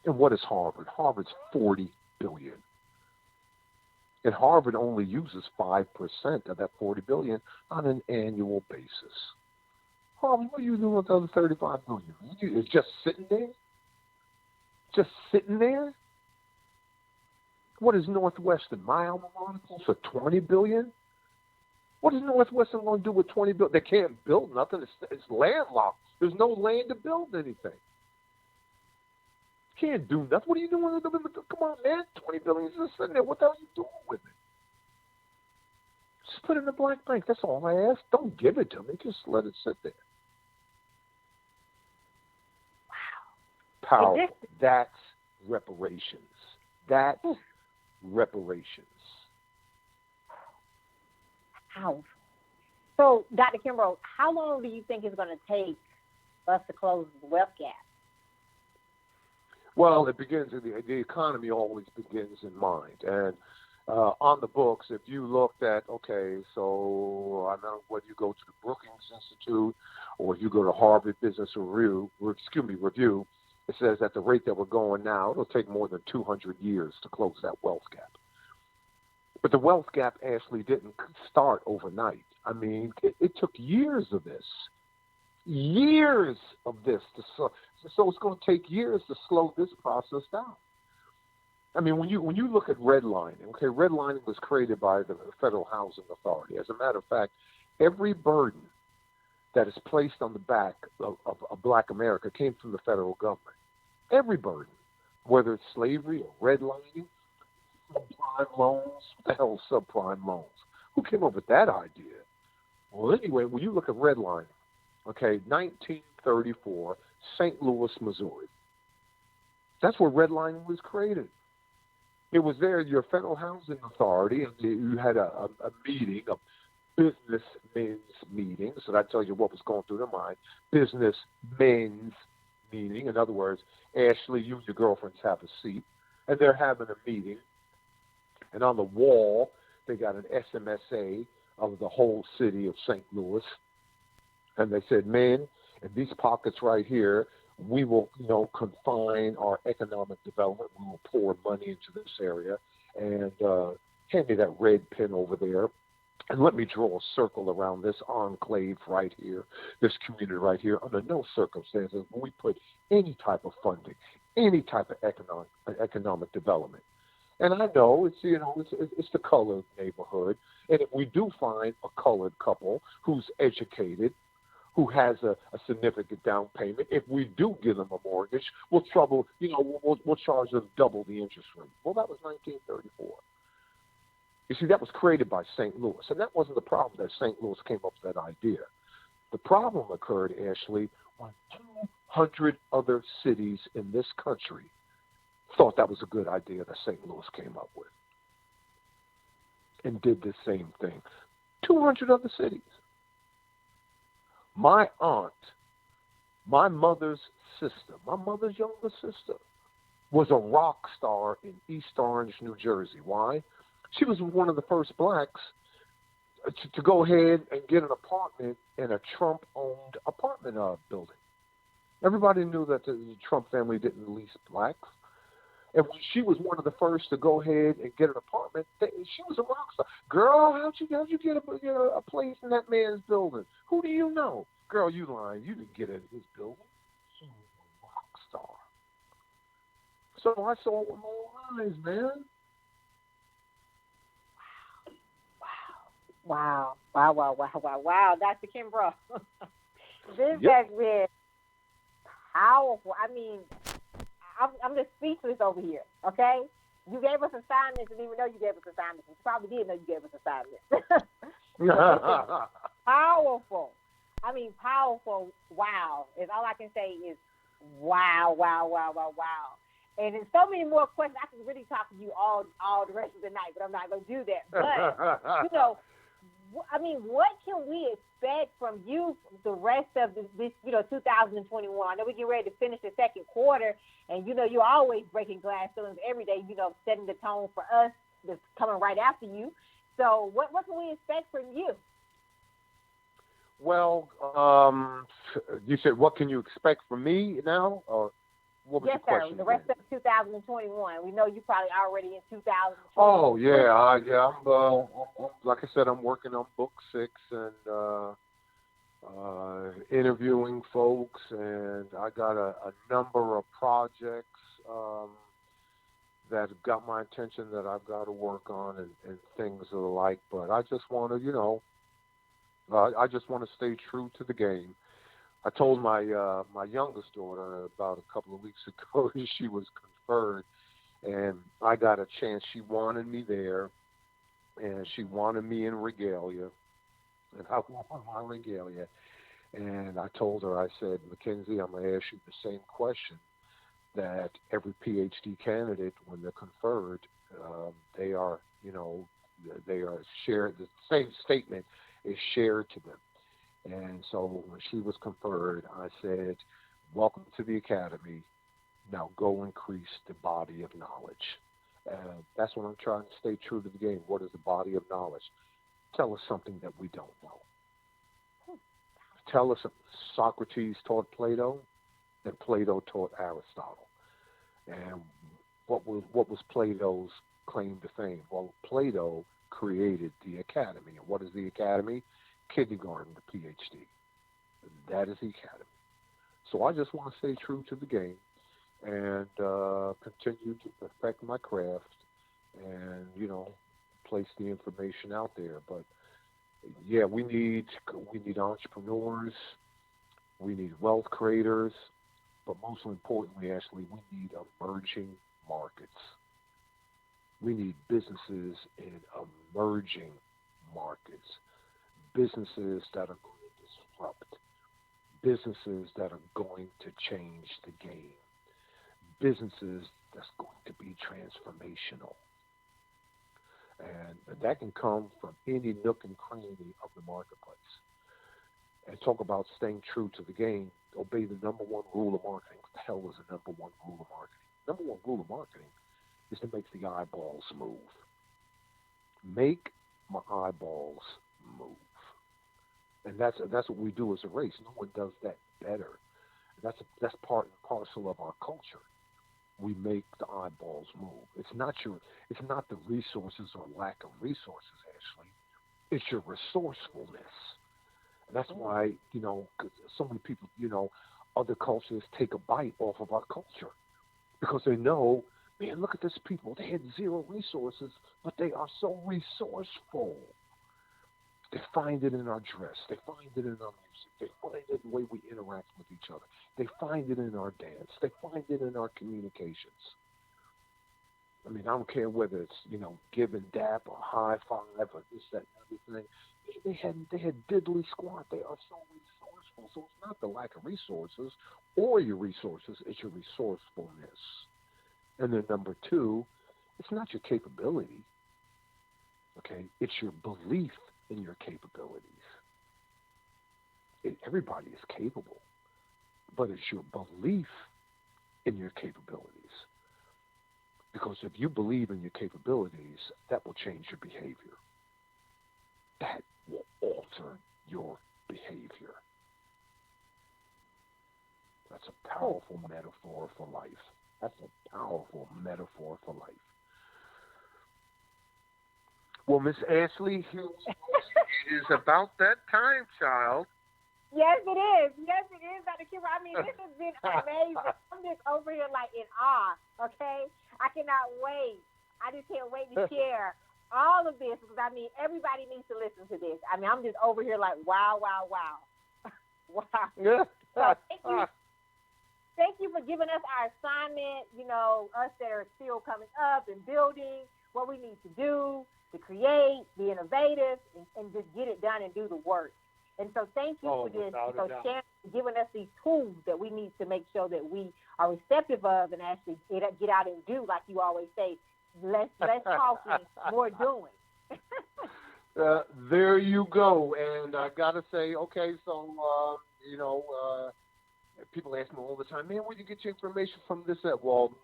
And what is Harvard? Harvard's $40 billion. And Harvard only uses 5% of that $40 billion on an annual basis. Harvard, what are you doing with the other $35 billion? It's just sitting there? Just sitting there? What is Northwestern, my alma mater, for $20 billion? What is Northwestern going to do with $20 billion? They can't build nothing. It's landlocked. There's no land to build anything. Can't do nothing. What are you doing with it? Come on, man. $20 billion is just sitting there. What the hell are you doing with it? Just put it in the black bank. That's all I ask. Don't give it to me. Just let it sit there. Wow. Powerful. That's reparations. That's reparations. Wow. So, Dr. Kimbrough, how long do you think it's going to take us to close the wealth gap? Well, it begins, the economy always begins in mind. And on the books, if you looked at, okay, so I don't know whether you go to the Brookings Institute or if you go to Harvard Business Review, it says at the rate that we're going now, it'll take more than 200 years to close that wealth gap. But the wealth gap actually didn't start overnight. I mean, it took years of this. Years of this so it's going to take years to slow this process down. I mean, when you look at redlining, okay, redlining was created by the Federal Housing Authority. As a matter of fact, Every burden that is placed on the back of Black America came from the federal government. Every burden, whether it's slavery or redlining, subprime loans. What the hell is subprime loans? Who came up with that idea? Well, anyway, when you look at redlining, okay, 1934, St. Louis, Missouri. That's where redlining was created. It was there, your federal housing authority, and you had a meeting, a businessmen's meeting. So that tells you what was going through their mind. Businessmen's meeting. In other words, Ashley, you and your girlfriends have a seat, and they're having a meeting. And on the wall, they got an SMSA of the whole city of St. Louis. And they said, men, in these pockets right here, we will, confine our economic development. We will pour money into this area. And hand me that red pen over there. And let me draw a circle around this enclave right here, this community right here. Under no circumstances will we put any type of funding, any type of economic development. And I know it's the colored neighborhood. And if we do find a colored couple who's educated, who has a significant down payment, if we do give them a mortgage, we'll charge them double the interest rate. Well, that was 1934. You see, that was created by St. Louis. And that wasn't the problem that St. Louis came up with that idea. The problem occurred, Ashley, when 200 other cities in this country thought that was a good idea that St. Louis came up with and did the same thing. 200 other cities. My aunt, my mother's sister, my mother's younger sister, was a rock star in East Orange, New Jersey. Why? She was one of the first blacks to go ahead and get an apartment in a Trump-owned apartment building. Everybody knew that the Trump family didn't lease blacks. And when she was one of the first to go ahead and get an apartment, she was a rock star. Girl, how'd you get a place in that man's building? Who do you know? Girl, you lying. You didn't get it in his building. She was a rock star. So I saw it with my eyes, man. Wow. Dr. Kimbrough. This has been powerful. I mean, I'm just speechless over here, okay? You gave us assignments and didn't even know you gave us assignments. You probably did know you gave us assignments. Powerful. I mean, powerful. Wow. All I can say is wow. And there's so many more questions. I can really talk to you all the rest of the night, but I'm not going to do that. But, what can we expect from you the rest of this 2021? I know we're getting ready to finish the second quarter, and, you're always breaking glass ceilings every day, setting the tone for us that's coming right after you. So what can we expect from you? Well, you said, what can you expect from me now? Or what was yes, the question? Sir. The rest of 2021. We know you probably already in 2020. Oh, yeah. I'm like I said, I'm working on book 6 and interviewing folks, and I got a number of projects that have got my attention that I've got to work on and things of the like. But I just want to, I just want to stay true to the game. I told my youngest daughter about a couple of weeks ago she was conferred, and I got a chance. She wanted me there, and she wanted me in regalia, and I want my regalia. And I told her, I said, Mackenzie, I'm going to ask you the same question that every PhD candidate, when they're conferred, they are shared. The same statement is shared to them. And so when she was conferred, I said, welcome to the academy. Now go increase the body of knowledge. And that's what I'm trying to stay true to the game. What is the body of knowledge? Tell us something that we don't know. Tell us Socrates taught Plato, and Plato taught Aristotle. And what was Plato's claim to fame? Well, Plato created the academy. And what is the academy? Kindergarten to PhD. That is the academy. So I just want to stay true to the game and continue to perfect my craft and, place the information out there. But Yeah, we need entrepreneurs, we need wealth creators, but most importantly, Ashley, we need emerging markets. We need businesses in emerging markets, businesses that are going to disrupt, businesses that are going to change the game, businesses that's going to be transformational. And that can come from any nook and cranny of the marketplace. And talk about staying true to the game, obey the number one rule of marketing. What the hell is the number one rule of marketing? Number one rule of marketing is to make the eyeballs move. Make my eyeballs move. And that's what we do as a race. No one does that better. That's part and parcel of our culture. We make the eyeballs move. It's not the resources or lack of resources, Ashley. It's your resourcefulness. And that's why, 'cause so many people, other cultures take a bite off of our culture because they know, man, look at this people. They had zero resources, but they are so resourceful. They find it in our dress. They find it in our music. They find it in the way we interact with each other. They find it in our dance. They find it in our communications. I mean, I don't care whether it's, give and dap or high five or this, that, and everything. They had diddly squat. They are so resourceful. So it's not the lack of resources or your resources, it's your resourcefulness. And then number two, it's not your capability. Okay, it's your belief in your capabilities. Everybody is capable, but it's your belief in your capabilities. Because if you believe in your capabilities, that will change your behavior. That will alter your behavior. That's a powerful metaphor for life. That's a powerful metaphor for life. Well, Miss Ashley, it is about that time, child. Yes, it is. Yes, it is, Dr. Kimber. I mean, this has been amazing. I'm just over here like in awe, okay? I cannot wait. I just can't wait to share all of this because, I mean, everybody needs to listen to this. I mean, I'm just over here like, wow, wow, wow. Wow. So thank you for giving us our assignment, us that are still coming up and building what we need to do to create, be innovative, and just get it done and do the work. And so thank you for this, sharing, giving us these tools that we need to make sure that we are receptive of and actually get out and do, like you always say, less talking, more doing. There you go. And I got to say, okay, so, people ask me all the time, man, where do you get your information from this at? Well,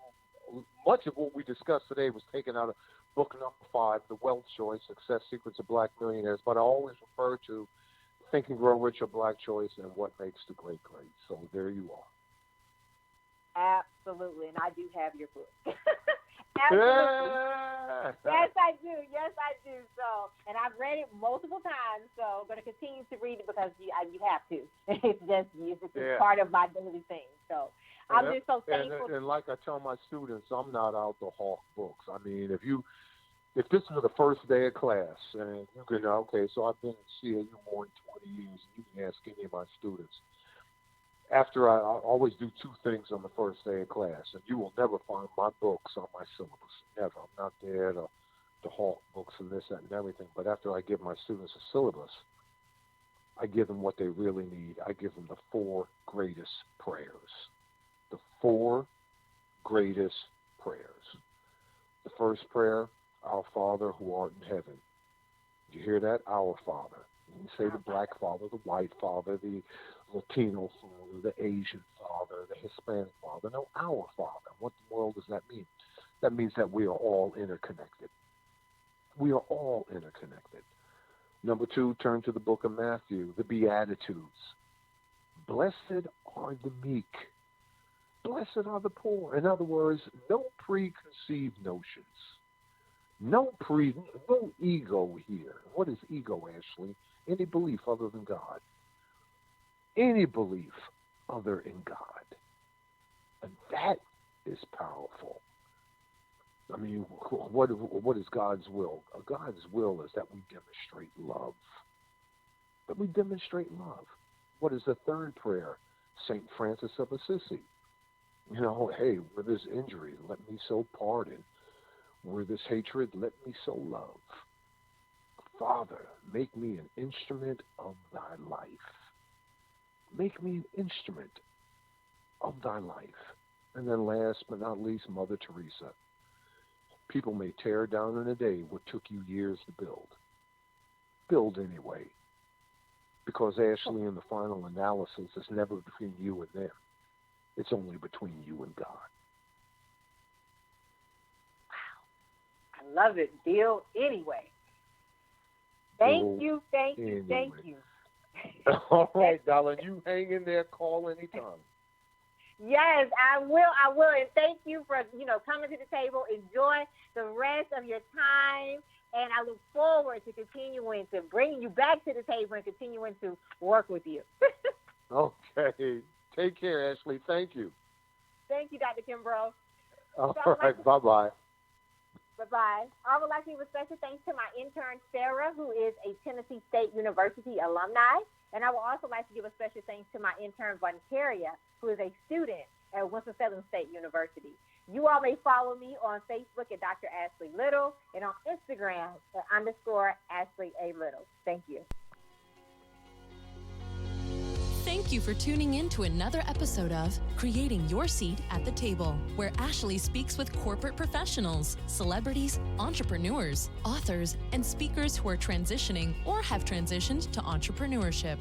much of what we discussed today was taken out of book number 5, The Wealth Choice, Success Secrets of Black Millionaires. But I always refer to Think and Grow Rich or Black Choice and What Makes the Great Great. So there you are. Absolutely. And I do have your book. Absolutely. Yeah. Yes, I do. Yes, I do. So, and I've read it multiple times. So I'm going to continue to read it because you have to. It's part of my daily thing. So I'm just so thankful. And like I tell my students, I'm not out to hawk books. I mean, if this is the first day of class, and you can, okay, so I've been in CAU more than 20 years, and you can ask any of my students. After I always do 2 things on the first day of class, and you will never find my books on my syllabus. Never. I'm not there to hawk books and this, that, and everything. But after I give my students a syllabus, I give them what they really need. I give them the 4 greatest prayers. The 4 greatest prayers. The first prayer, Our Father who art in heaven. Did you hear that? Our Father. You say the Black Father, the White Father, the Latino Father, the Asian Father, the Hispanic Father. No, our Father. What in the world does that mean? That means that we are all interconnected. We are all interconnected. Number 2, turn to the book of Matthew, the Beatitudes. Blessed are the meek. Blessed are the poor. In other words, no preconceived notions. No ego here. What is ego, Ashley? Any belief other than God. Any belief other in God. And that is powerful. I mean, what is God's will? God's will is that we demonstrate love. But we demonstrate love. What is the third prayer? St. Francis of Assisi. You know, hey, where there's injury, let me sow pardon. Where there's hatred, let me sow love. Father, make me an instrument of thy life. Make me an instrument of thy life. And then last but not least, Mother Teresa. People may tear down in a day what took you years to build. Build anyway. Because Ashley, in the final analysis, it's never between you and them. It's only between you and God. Wow. I love it. Build anyway. Thank you. All right, darling. You hang in there. Call anytime. Yes, I will. And thank you for, coming to the table. Enjoy the rest of your time. And I look forward to continuing to bring you back to the table and continuing to work with you. Okay. Take care, Ashley. Thank you. Thank you, Dr. Kimbrough. All right. Bye-bye. Bye-bye. I would like to give a special thanks to my intern, Sarah, who is a Tennessee State University alumni. And I would also like to give a special thanks to my intern, Vontaria, who is a student at Winston-Salem State University. You all may follow me on Facebook at Dr. Ashley Little and on Instagram at _Ashley A. Little. Thank you. Thank you for tuning in to another episode of Creating Your Seat at the Table, where Ashley speaks with corporate professionals, celebrities, entrepreneurs, authors, and speakers who are transitioning or have transitioned to entrepreneurship.